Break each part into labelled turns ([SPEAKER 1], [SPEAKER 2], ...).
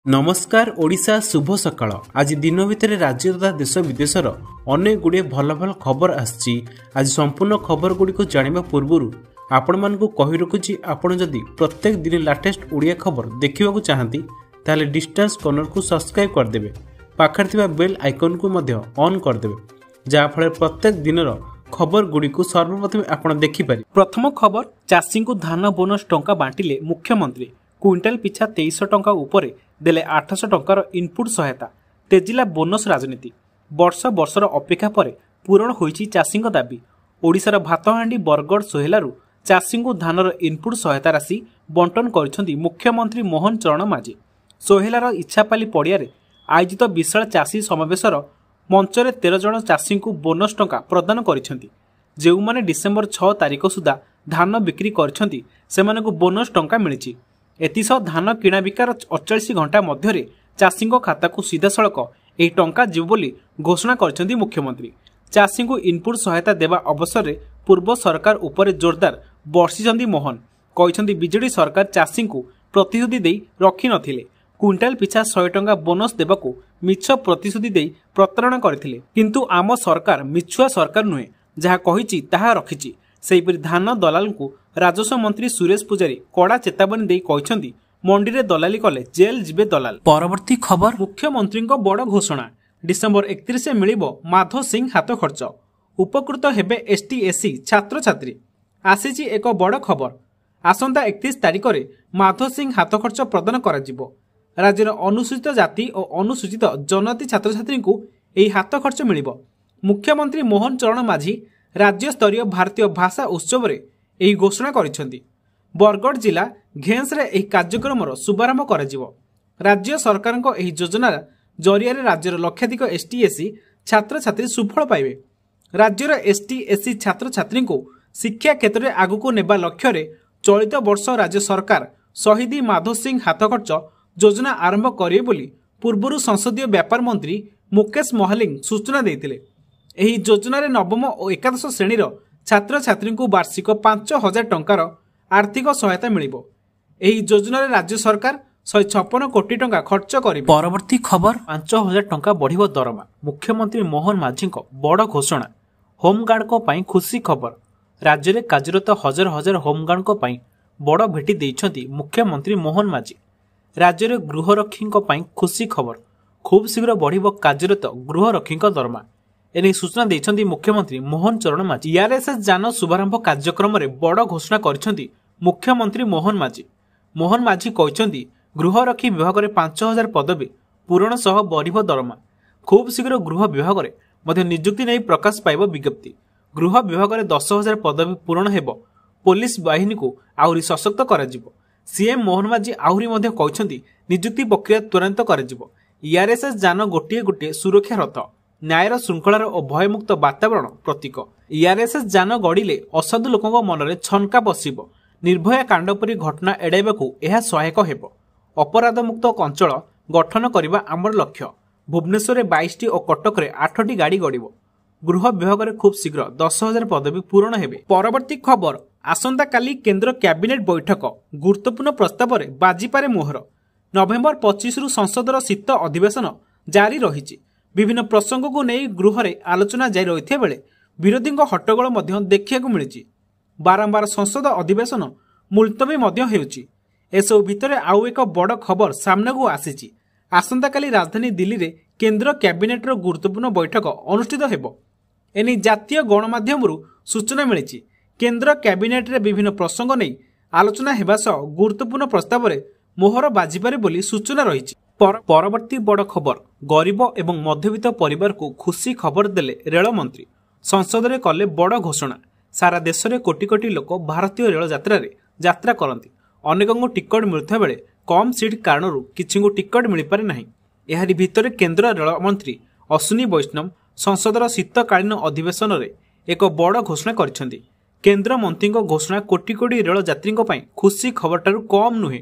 [SPEAKER 1] नमस्कार ओडिशा शुभ सकाळ। आज दिन भितर राज्य तथा देश विदेशर अनेक गुड़े भल भल खबर आछि। आज संपूर्ण खबर गुड़ी को जानिबा पूर्वरु आपण मानकु कहि रखुछि, आपण जदि प्रत्येक दिन लेटेस्ट ओडिया खबर देखिबाकू चाहंती ताले डिस्टेंस कॉर्नर को सब्सक्राइब कर देबे, पाखर थिबा बेल आइकन को मध्य ऑन कर देबे, जा फळे प्रत्येक दिनर खबर गुड़ी को सर्वप्रथम आपण देखि पारि। प्रथम खबर, चाषी को धान बोनस टंका बांटिले मुख्यमंत्री। क्विंटाल पिछा 2300 टंका उपरे देले 800 टंकार इनपुट सहायता। तेजिला बोनस राजनीति। वर्ष वर्षर अपेक्षा पर पूरण होईछि चाषी दाबी। ओडिशार भातहांडी बरगड़ सोहेलारू चाषी को धानर इनपुट सहायता राशि बंटन करिसेंति मुख्यमंत्री मोहन चरण माझी। सोहेलार इच्छापाली पड़ियारे आयोजित विशाल चाषी समावेशर मंचरे 13 जन चाषी को बोनस टंका प्रदान करिसेंति। जेउमाने डिसेंबर 6 तारिख सुधा धान बिक्री करिसेंति सेमानकु बोनस टंका मिलिछि। एतिसह धान किणा बिकार 48 घंटा मध्य चाषी खाता को सीधा सड़क यह टंका जीव बोली घोषणा कर मुख्यमंत्री। चाषी को इनपुट सहायता देवा अवसर में पूर्व सरकार उपरे जोरदार बर्षिंट मोहन। कहते बीजेडी सरकार चाषी को प्रतिश्रुति दे रखि नथिले। क्विंटाल पिछा 100 टंका बोनस देवाक मिछ प्रतिश्रुति दे प्रतारणा करथिले। किंतु आम सरकार मिछुआ सरकार नुहे, जहाँ कहिछि ताहा रखिछि। सेहिपरि धान दलाल को राजस्व मंत्री सुरेश पुजारी कड़ा चेतावनी दे कहते मंडी रे दलाली कले जेल जिबे दलाल। परवर्ती खबर, मुख्यमंत्री बड़ घोषणा। डिसेंबर 31 मिलिबो माधव सिंह हाथ खर्च। उपकृत हेबे एसटी एससी छात्र छात्री। आसीछि एक बड़ खबर। आसंता 31 तारिख रे माधव सिंह हाथ खर्च प्रदान करा जिवो। राज्यर अनुसूचित जाति और अनुसूचित जनजाति छात्र छात्री को एही हाथ खर्च मिलिबो। मुख्यमंत्री मोहन चरण माझी राज्य स्तरीय भारतीय भाषा उत्सव रे एही घोषणा करिसेंति। बरगड़ जिला घेंस रे एही कार्यक्रम शुभारंभ करा जिवो। राज्य सरकार को एही योजना जरिया राज्यर लक्षाधिक एसटी एससी छात्र छात्री सुफल पाइबे। राज्यर एसटी एससी छात्र छात्री को शिक्षा क्षेत्र में आगु को नेबा लक्ष्य रे चलित वर्ष राज्य सरकार शहीद माधव सिंह हाथ खर्च योजना आरंभ करिवे बोली पूर्वरु संसदीय व्यापार मंत्री मुकेश महालिंग सूचना देइतिले। एही योजना रे नवम और एकादश श्रेणी छात्र छात्री को वार्षिक 5000 टंकार आर्थिक सहायता मिलिबो। एही योजना रे राज्य सरकार 156 कोटी टंका खर्च करिबे। परवर्ती खबर, 5000 टंका बढ़िबो दरमा। मुख्यमंत्री मोहन माझी को बड़ घोषणा। होमगार्ड को पई खुशी खबर। राज्य रे कार्यरत हजार हजार होमगार्ड को पई बड़ भेटी देइछंती मुख्यमंत्री मोहन माझी। राज्य रे गृहरक्षी को पई खुशी खबर। खूब शीघ्र बढ़िबो कार्यरत गृहरक्षी दरमा। एने सूचना देइछंती मुख्यमंत्री मोहन चरण माझी। ईआरएसएस जान शुभारंभ कार्यक्रम रे बड़ घोषणा करिसेंती मुख्यमंत्री मोहन माझी। मोहन माझी कहते गृहरक्षी विभाग में 5000 पदवी पूरण सह बढ़िबो दरमा। खूब शीघ्र गृह विभाग में मध्य नियुक्ति नहीं प्रकाश पाइबो विज्ञप्ति। गृह विभाग में 10,000 पदवी पूरण हेबो। पुलिस बाहिनी को आहुरी सशक्त करा जिवो। सीएम मोहन माझी आहुरी मध्य कहते नियुक्ति प्रक्रिया त्वरान्वित करा जिवो। ईआरएसएस जान गोटे गोटे सुरक्षा रथ, न्यायर श्रृंखलार और भयमुक्त वातावरण प्रतीक। ईआरएसएस जान गड़िले असाधु लोकों मनरे छनका बसिबो। निर्भया कांड परी घटना एड़ाइबाकू यह सहायक हेबो। अपराध मुक्त अंचल गठन करने आमर लक्ष्य। भुवनेश्वर 22टी और कटक रे 8टी गाड़ी गड़िबो। गृह विभाग में खूब शीघ्र 10,000 पदवी पूरण हेबे। परवर्ती खबर, आसंता काली केंद्र कैबिनेट बैठक। गुरुत्वपूर्ण प्रस्ताव रे बाजिपारे मोहर। नवेम्बर 25 रु संसदर शीत अधिवेशन जारी रही। विभिन्न प्रसंग को नहीं गृह रे आलोचना जारी रही बेले विरोधी हट्टगोल मध्य देखिया मिली। बारंबार संसद अधिवेशन मुलतवी मध्य हेउची। एसबु भितर आउ एक बड़ खबर सामने को आसीची। आसंता काली राजधानी दिल्ली रे केंद्र कैबिनेट रो गुरुत्वपूर्ण बैठक अनुष्ठित हेबो। एनी जातीय गणमाध्यम सूचना मिली। केंद्र कैबिनेट रे विभिन्न प्रसंग नहीं आलोचना हेबा सह गुरुत्वपूर्ण प्रस्ताव रे मोहर बाजिपारे बोली सूचना रही। परवर्ती बड़ खबर, गरीब एवं मध्यवित्त परिवार को खुशी खबर देले रेल मंत्री। संसद रे कले बड़ घोषणा। सारा देश में कोटी कोटी लोक भारतीय रेल यात्रा रे यात्रा करती। अनेकों टिकट मिलुवा बेले कम सीट कारण किसी को टिकट मिल पारे नहीं। एहारी भितर केंद्र रेल मंत्री अश्विनी वैष्णव संसदर शीतकालीन अधिवेशन रे एक बड़ घोषणा करिसेंती। केंद्र मंत्री घोषणा कोटी कोटी रेल यात्री खुशी खबर ठारू कम नुहे।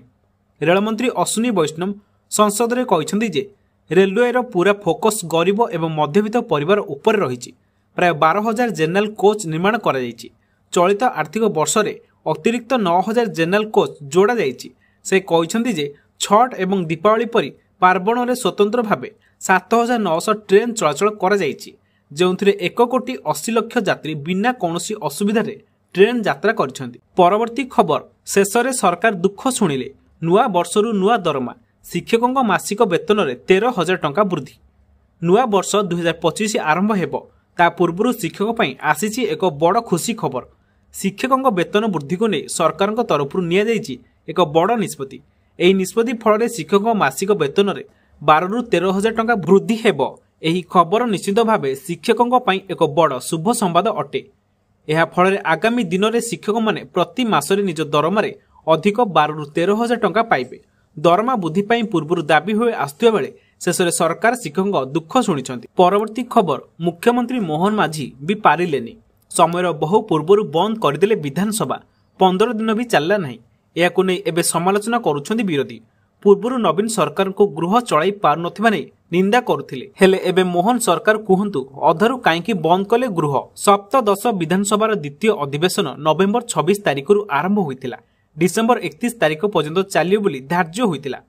[SPEAKER 1] रेलमंत्री अश्विनी वैष्णव संसद रे कहते जे रेलवे पूरा फोकस गरीब एवं मध्यवित्त परिवार उपर रही। प्राय 12,000 जेनेराल कोच निर्माण करा जायछि। चलित आर्थिक वर्ष रे अतिरिक्त 9,000 जेनेराल कोच जोड़ा जायछि। से कहते जे छठ एवं दीपावली परी ପାର୍ବଣରେ ସ୍ୱତନ୍ତ୍ର ଭାବେ 7,900 ଟ୍ରେନ୍ ଚଳାଚଳ କରାଯାଇଛି, ଯେଉଁଥିରେ 1,80,00,000 ଯାତ୍ରୀ ବିନା କୌଣସି ଅସୁବିଧାରେ ଟ୍ରେନ୍ ଯାତ୍ରା କରିଛନ୍ତି। ପରବର୍ତ୍ତୀ ଖବର, ଶେଷରେ ସରକାର ଦୁଃଖ ଶୁଣିଲେ, ନୂଆ ବର୍ଷରୁ ନୂଆ ଦରମା, ଶିକ୍ଷକଙ୍କ ମାସିକ ବେତନରେ 13,000 ଟଙ୍କା ବୃଦ୍ଧି। ନୂଆ ବର୍ଷ 2025 ଆରମ୍ଭ ହେବ, ତା ପୂର୍ବରୁ ଶିକ୍ଷକ ପାଇଁ ଆସିଛି ଏକ ବଡ଼ ଖୁସି ଖବର। ଶିକ୍ଷକଙ୍କ ବେତନ ବୃଦ୍ଧିକୁ ନେଇ ସରକାରଙ୍କ ତରଫରୁ ନିଆଯାଇଛି ଏକ ବଡ଼ ନିଷ୍ପତ୍ତି। ଏହି ନିଷ୍ପତ୍ତି ଫଳରେ ଶିକ୍ଷକଙ୍କ ମାସିକ ବେତନରେ 12ରୁ 13,000 ଟଙ୍କା ବୃଦ୍ଧି ହେବ। ଏହି ଖବର ନିଶ୍ଚିତ ଭାବେ ଶିକ୍ଷକଙ୍କ ପାଇଁ ଏକ ବଡ଼ ଶୁଭ ସମ୍ବାଦ ଅଟେ। ଏହା ଫଳରେ ଆଗାମୀ ଦିନରେ ଶିକ୍ଷକମାନେ ପ୍ରତି ମାସରେ ନିଜ ଦରମାରେ ଅଧିକ 12ରୁ 13,000 ଟଙ୍କା ପାଇବେ। ଦରମା ବୃଦ୍ଧି ପାଇଁ ପୂର୍ବରୁ ଦାବି ହୋଇ ଆସୁଥିବା ବେଳେ ଶେଷରେ ସରକାର ଶିକ୍ଷକଙ୍କ ଦୁଃଖ ଶୁଣିଛନ୍ତି। ପରବର୍ତ୍ତୀ ଖବର, ମୁଖ୍ୟମନ୍ତ୍ରୀ ମୋହନ ମାଝୀ ବି ପାରିଲେନି। ସମୟର ବହୁ ପୂର୍ବରୁ ବନ୍ଦ କରିଦେଲେ ବିଧାନସଭା, 15 ଦିନ ବି ଚାଲିଲା ନାହିଁ। ଏହାକୁ ନେଇ ଏବେ ସମାଲୋଚନା କରୁଛନ୍ତି ବିରୋଧୀ। ପୂର୍ବରୁ ନବୀନ ସରକାରଙ୍କୁ ଗୃହ ଚଳାଇ ପାରୁନଥିବା ନେଇ ନିନ୍ଦା କରୁଥିଲେ। ହେଲେ ଏବେ ମୋହନ ସରକାର କୁହନ୍ତୁ ଅଧାରୁ କାହିଁକି ବନ୍ଦ କଲେ ଗୃହ? ସପ୍ତଦଶ ବିଧାନସଭାର ଦ୍ୱିତୀୟ ଅଧିବେଶନ ନଭେମ୍ବର 26 ତାରିଖରୁ ଆରମ୍ଭ ହୋଇଥିଲା। ଡିସେମ୍ବର 31 ତାରିଖ ପର୍ଯ୍ୟନ୍ତ ଚାଲିବ ବୋଲି ଧାର୍ଯ୍ୟ ହୋଇଥିଲା।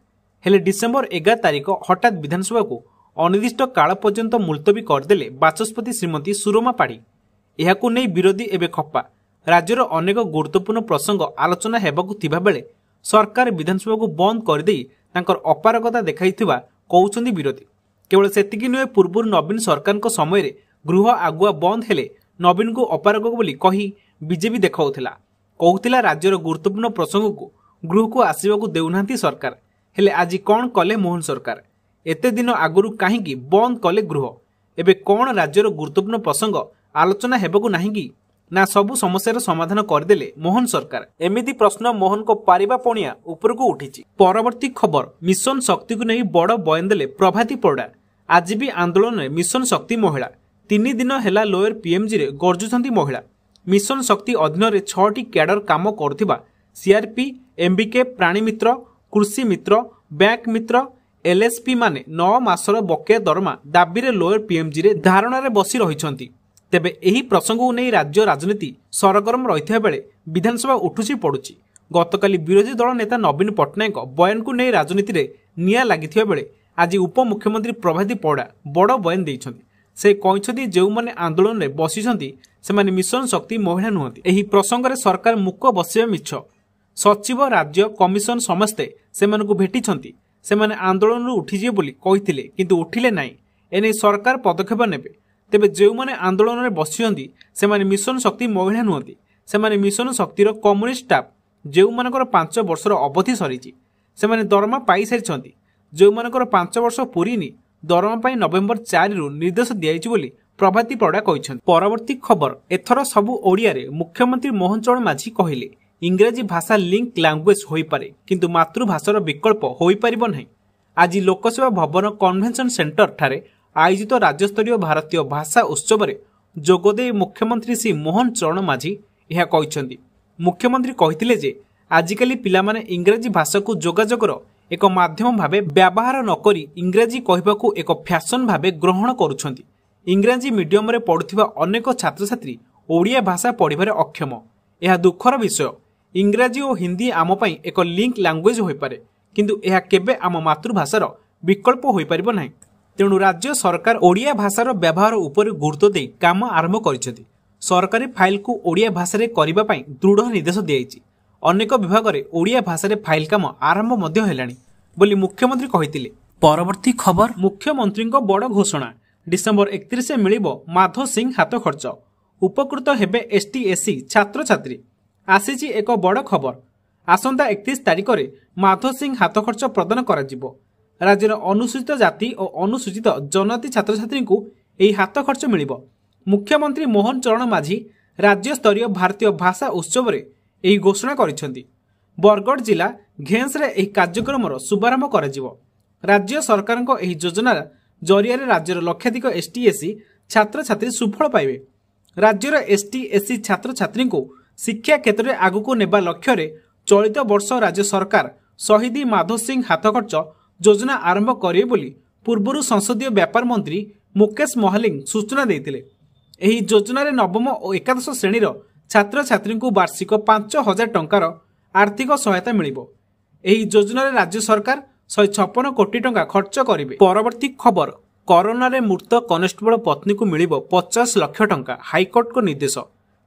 [SPEAKER 1] ହେଲେ ଡିସେମ୍ବର 11 ତାରିଖ ହଠାତ୍ ବିଧାନସଭାକୁ ଅନିର୍ଦ୍ଦିଷ୍ଟ କାଳ ପର୍ଯ୍ୟନ୍ତ ମୁଲତବୀ କରିଦେଲେ ବାଚସ୍ପତି ଶ୍ରୀମତୀ ସୁରମା ପାଢ଼ୀ। ଏହାକୁ ନେଇ ବିରୋଧୀ ଏବେ ଖପା। ରାଜ୍ୟର ଅନେକ ଗୁରୁତ୍ୱପୂର୍ଣ୍ଣ ପ୍ରସଙ୍ଗ ଆଲୋଚନା ହେବାକୁ ଥିବା ବେଳେ ସରକାର ବିଧାନସଭାକୁ ବନ୍ଦ କରିଦେଇ ତାଙ୍କର ଅପାରଗତା ଦେଖାଇଥିବା କହୁଛନ୍ତି ବିରୋଧୀ। କେବଳ ସେତିକି ନୁହେଁ, ପୂର୍ବରୁ ନବୀନ ସରକାରଙ୍କ ସମୟରେ ଗୃହ ଆଗୁଆ ବନ୍ଦ ହେଲେ ନବୀନଙ୍କୁ ଅପାରଗ ବୋଲି କହି ବିଜେପି ଦେଖାଉଥିଲା। କହୁଥିଲା ରାଜ୍ୟର ଗୁରୁତ୍ୱପୂର୍ଣ୍ଣ ପ୍ରସଙ୍ଗକୁ ଗୃହକୁ ଆସିବାକୁ ଦେଉନାହାନ୍ତି ସରକାର। ହେଲେ ଆଜି କ'ଣ କଲେ ମୋହନ ସରକାର? ଏତେ ଦିନ ଆଗରୁ କାହିଁକି ବନ୍ଦ କଲେ ଗୃହ? ଏବେ କ'ଣ ରାଜ୍ୟର ଗୁରୁତ୍ୱପୂର୍ଣ୍ଣ ପ୍ରସଙ୍ଗ ଆଲୋଚନା ହେବାକୁ ନାହିଁ କି? ନା ସବୁ ସମସ୍ୟାର ସମାଧାନ କରିଦେଲେ ମୋହନ ସରକାର? ଏମିତି ପ୍ରଶ୍ନ ମୋହନଙ୍କ ପାରିବା ପଣିଆ ଉପରକୁ ଉଠିଛି। ପରବର୍ତ୍ତୀ ଖବର, ମିଶନ ଶକ୍ତିକୁ ନେଇ ବଡ଼ ବୟାନ ଦେଲେ ପ୍ରଭାତୀ ପରିଡ଼ା। ଆଜି ବି ଆନ୍ଦୋଳନରେ ମିଶନ ଶକ୍ତି ମହିଳା। 3 ଦିନ ହେଲା ଲୋୟର ପିଏମ୍ଜିରେ ଗର୍ଜୁଛନ୍ତି ମହିଳା। ମିଶନ ଶକ୍ତି ଅଧୀନରେ 6ଟି କ୍ୟାଡର କାମ କରୁଥିବା ସିଆର୍ପି, ଏମ୍ବିକେ, ପ୍ରାଣୀ ମିତ୍ର, କୃଷି ମିତ୍ର, ବ୍ୟାଙ୍କ ମିତ୍ର, ଏଲ୍ଏସ୍ପି ମାନେ 9 ମାସର ବକେୟା ଦରମା ଦାବିରେ ଲୋୟର ପିଏମ୍ଜିରେ ଧାରଣାରେ ବସି ରହିଛନ୍ତି। ତେବେ ଏହି ପ୍ରସଙ୍ଗକୁ ନେଇ ରାଜ୍ୟ ରାଜନୀତି ସରଗରମ ରହିଥିବା ବେଳେ ବିଧାନସଭା ଉଠୁଛି ପଡ଼ୁଛି। ଗତକାଲି ବିରୋଧୀ ଦଳ ନେତା ନବୀନ ପଟ୍ଟନାୟକ ବୟାନକୁ ନେଇ ରାଜନୀତିରେ ନିଆଁ ଲାଗିଥିବା ବେଳେ ଆଜି ଉପମୁଖ୍ୟମନ୍ତ୍ରୀ ପ୍ରଭାତୀ ପରିଡ଼ା ବଡ଼ ବୟାନ ଦେଇଛନ୍ତି। ସେ କହିଛନ୍ତି ଯେଉଁମାନେ ଆନ୍ଦୋଳନରେ ବସିଛନ୍ତି ସେମାନେ ମିଶନ ଶକ୍ତି ମହିଳା ନୁହନ୍ତି। ଏହି ପ୍ରସଙ୍ଗରେ ସରକାର ମୁକ ବସିବା ମିଛ। ସଚିବ, ରାଜ୍ୟ କମିଶନ ସମସ୍ତେ ସେମାନଙ୍କୁ ଭେଟିଛନ୍ତି। ସେମାନେ ଆନ୍ଦୋଳନରୁ ଉଠିଯିବେ ବୋଲି କହିଥିଲେ, କିନ୍ତୁ ଉଠିଲେ ନାହିଁ। ଏନେଇ ସରକାର ପଦକ୍ଷେପ ନେବେ। ତେବେ ଯେଉଁମାନେ ଆନ୍ଦୋଳନରେ ବସିଛନ୍ତି ସେମାନେ ମିଶନ ଶକ୍ତି ମହିଳା ନୁହନ୍ତି। ସେମାନେ ମିଶନ ଶକ୍ତିର କମ୍ୟୁନିଷ୍ଟ ଷ୍ଟାଫ୍, ଯେଉଁମାନଙ୍କର 5 ବର୍ଷର ଅବଧି ସରିଛି। ସେମାନେ ଦରମା ପାଇସାରିଛନ୍ତି। ଯେଉଁମାନଙ୍କର 5 ବର୍ଷ ପୂରିନି, ଦରମା ପାଇଁ ନଭେମ୍ବର 4ରୁ ନିର୍ଦ୍ଦେଶ ଦିଆଯାଇଛି ବୋଲି ପ୍ରଭାତୀ ପରିଡ଼ା କହିଛନ୍ତି। ପରବର୍ତ୍ତୀ ଖବର, ଏଥର ସବୁ ଓଡ଼ିଆରେ ମୁଖ୍ୟମନ୍ତ୍ରୀ ମୋହନ ଚରଣ ମାଝୀ କହିଲେ, ଇଂରାଜୀ ଭାଷା ଲିଙ୍କ ଲାଙ୍ଗୁଏଜ ହୋଇପାରେ, କିନ୍ତୁ ମାତୃଭାଷାର ବିକଳ୍ପ ହୋଇପାରିବ ନାହିଁ। ଆଜି ଲୋକସେବା ଭବନ କନଭେନସନ ସେଣ୍ଟର ଠାରେ ଆୟୋଜିତ ରାଜ୍ୟସ୍ତରୀୟ ଭାରତୀୟ ଭାଷା ଉତ୍ସବରେ ଯୋଗଦେଇ ମୁଖ୍ୟମନ୍ତ୍ରୀ ଶ୍ରୀ ମୋହନ ଚରଣ ମାଝୀ ଏହା କହିଛନ୍ତି। ମୁଖ୍ୟମନ୍ତ୍ରୀ କହିଥିଲେ ଯେ ଆଜିକାଲି ପିଲାମାନେ ଇଂରାଜୀ ଭାଷାକୁ ଯୋଗାଯୋଗର ଏକ ମାଧ୍ୟମ ଭାବେ ବ୍ୟବହାର ନକରି ଇଂରାଜୀ କହିବାକୁ ଏକ ଫ୍ୟାସନ ଭାବେ ଗ୍ରହଣ କରୁଛନ୍ତି। ଇଂରାଜୀ ମିଡିୟମରେ ପଢୁଥିବା ଅନେକ ଛାତ୍ରଛାତ୍ରୀ ଓଡ଼ିଆ ଭାଷା ପଢ଼ିବାରେ ଅକ୍ଷମ। ଏହା ଦୁଃଖର ବିଷୟ। ଇଂରାଜୀ ଓ ହିନ୍ଦୀ ଆମ ପାଇଁ ଏକ ଲିଙ୍କ ଲାଙ୍ଗୁଏଜ ହୋଇପାରେ, କିନ୍ତୁ ଏହା କେବେ ଆମ ମାତୃଭାଷାର ବିକଳ୍ପ ହୋଇପାରିବ ନାହିଁ। ତେଣୁ ରାଜ୍ୟ ସରକାର ଓଡ଼ିଆ ଭାଷାର ବ୍ୟବହାର ଉପରେ ଗୁରୁତ୍ୱ ଦେଇ କାମ ଆରମ୍ଭ କରିଛନ୍ତି। ସରକାରୀ ଫାଇଲକୁ ଓଡ଼ିଆ ଭାଷାରେ କରିବା ପାଇଁ ଦୃଢ଼ ନିର୍ଦ୍ଦେଶ ଦିଆଯାଇଛି। ଅନେକ ବିଭାଗରେ ଓଡ଼ିଆ ଭାଷାରେ ଫାଇଲ କାମ ଆରମ୍ଭ ମଧ୍ୟ ହେଲାଣି ବୋଲି ମୁଖ୍ୟମନ୍ତ୍ରୀ କହିଥିଲେ। ପରବର୍ତ୍ତୀ ଖବର, ମୁଖ୍ୟମନ୍ତ୍ରୀଙ୍କ ବଡ଼ ଘୋଷଣା, ଡିସେମ୍ବର 31 ମିଳିବ ମାଧ ସିଂ ହାତ ଖର୍ଚ୍ଚ। ଉପକୃତ ହେବେ ST SC ଛାତ୍ରଛାତ୍ରୀ। ଆସିଛି ଏକ ବଡ଼ ଖବର। ଆସନ୍ତା 31 ତାରିଖରେ ମାଧ ସିଂ ହାତ ଖର୍ଚ୍ଚ ପ୍ରଦାନ କରାଯିବ। ରାଜ୍ୟର ଅନୁସୂଚିତ ଜାତି ଓ ଅନୁସୂଚିତ ଜନଜାତି ଛାତ୍ରଛାତ୍ରୀଙ୍କୁ ଏହି ହାତ ଖର୍ଚ୍ଚ ମିଳିବ। ମୁଖ୍ୟମନ୍ତ୍ରୀ ମୋହନ ଚରଣ ମାଝୀ ରାଜ୍ୟସ୍ତରୀୟ ଭାରତୀୟ ଭାଷା ଉତ୍ସବରେ ଏହି ଘୋଷଣା କରିଛନ୍ତି। ବରଗଡ଼ ଜିଲ୍ଲା ଘେଁସରେ ଏହି କାର୍ଯ୍ୟକ୍ରମର ଶୁଭାରମ୍ଭ କରାଯିବ। ରାଜ୍ୟ ସରକାରଙ୍କ ଏହି ଯୋଜନା ଜରିଆରେ ରାଜ୍ୟର ଲକ୍ଷାଧିକ ST SC ଛାତ୍ରଛାତ୍ରୀ ସୁଫଳ ପାଇବେ। ରାଜ୍ୟର ST SC ଛାତ୍ରଛାତ୍ରୀଙ୍କୁ ଶିକ୍ଷା କ୍ଷେତ୍ରରେ ଆଗକୁ ନେବା ଲକ୍ଷ୍ୟରେ ଚଳିତ ବର୍ଷ ରାଜ୍ୟ ସରକାର ଶହୀଦ ମାଧ ସିଂ ହାତ ଖର୍ଚ୍ଚ ଯୋଜନା ଆରମ୍ଭ କରିବେ ବୋଲି ପୂର୍ବରୁ ସଂସଦୀୟ ବ୍ୟାପାର ମନ୍ତ୍ରୀ ମୁକେଶ ମହାଲିକ ସୂଚନା ଦେଇଥିଲେ। ଏହି ଯୋଜନାରେ ନବମ ଓ ଏକାଦଶ ଶ୍ରେଣୀର ଛାତ୍ରଛାତ୍ରୀଙ୍କୁ ବାର୍ଷିକ 5,000 ଟଙ୍କାର ଆର୍ଥିକ ସହାୟତା ମିଳିବ। ଏହି ଯୋଜନାରେ ରାଜ୍ୟ ସରକାର 156 କୋଟି ଟଙ୍କା ଖର୍ଚ୍ଚ କରିବେ। ପରବର୍ତ୍ତୀ ଖବର, କରୋନାରେ ମୃତ କନେଷ୍ଟବଳ ପତ୍ନୀକୁ ମିଳିବ 50 ଲକ୍ଷ ଟଙ୍କା। ହାଇକୋର୍ଟଙ୍କ ନିର୍ଦ୍ଦେଶ।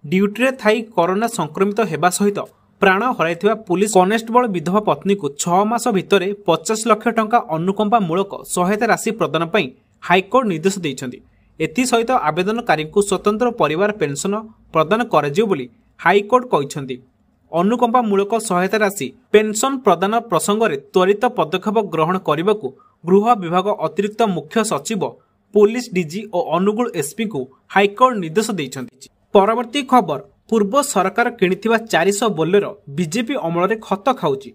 [SPEAKER 1] ଡ୍ୟୁଟିରେ ଥାଇ କରୋନା ସଂକ୍ରମିତ ହେବା ସହିତ ପ୍ରାଣ ହରାଇଥିବା ପୁଲିସ କନେଷ୍ଟବଳ ବିଧବା ପତ୍ନୀକୁ 6 ମାସ ଭିତରେ 50 ଲକ୍ଷ ଟଙ୍କା ଅନୁକମ୍ପା ମୂଳକ ସହାୟତା ରାଶି ପ୍ରଦାନ ପାଇଁ ହାଇକୋର୍ଟ ନିର୍ଦ୍ଦେଶ ଦେଇଛନ୍ତି। ଏଥିସହିତ ଆବେଦନକାରୀଙ୍କୁ ସ୍ୱତନ୍ତ୍ର ପରିବାର ପେନସନ ପ୍ରଦାନ କରାଯିବ ବୋଲି ହାଇକୋର୍ଟ କହିଛନ୍ତି। ଅନୁକମ୍ପା ମୂଳକ ସହାୟତା ରାଶି ପେନସନ ପ୍ରଦାନ ପ୍ରସଙ୍ଗରେ ତ୍ୱରିତ ପଦକ୍ଷେପ ଗ୍ରହଣ କରିବାକୁ ଗୃହ ବିଭାଗ ଅତିରିକ୍ତ ମୁଖ୍ୟ ସଚିବ, ପୋଲିସ ଡିଜି ଓ ଅନୁଗୁଳ ଏସ୍ପିଙ୍କୁ ହାଇକୋର୍ଟ ନିର୍ଦ୍ଦେଶ ଦେଇଛନ୍ତି। ପରବର୍ତ୍ତୀ ଖବର, ପୂର୍ବ ସରକାର କିଣିଥିବା 400 ବୋଲେରୋ ବିଜେପି ଅମଳରେ ଖତ ଖାଉଛି।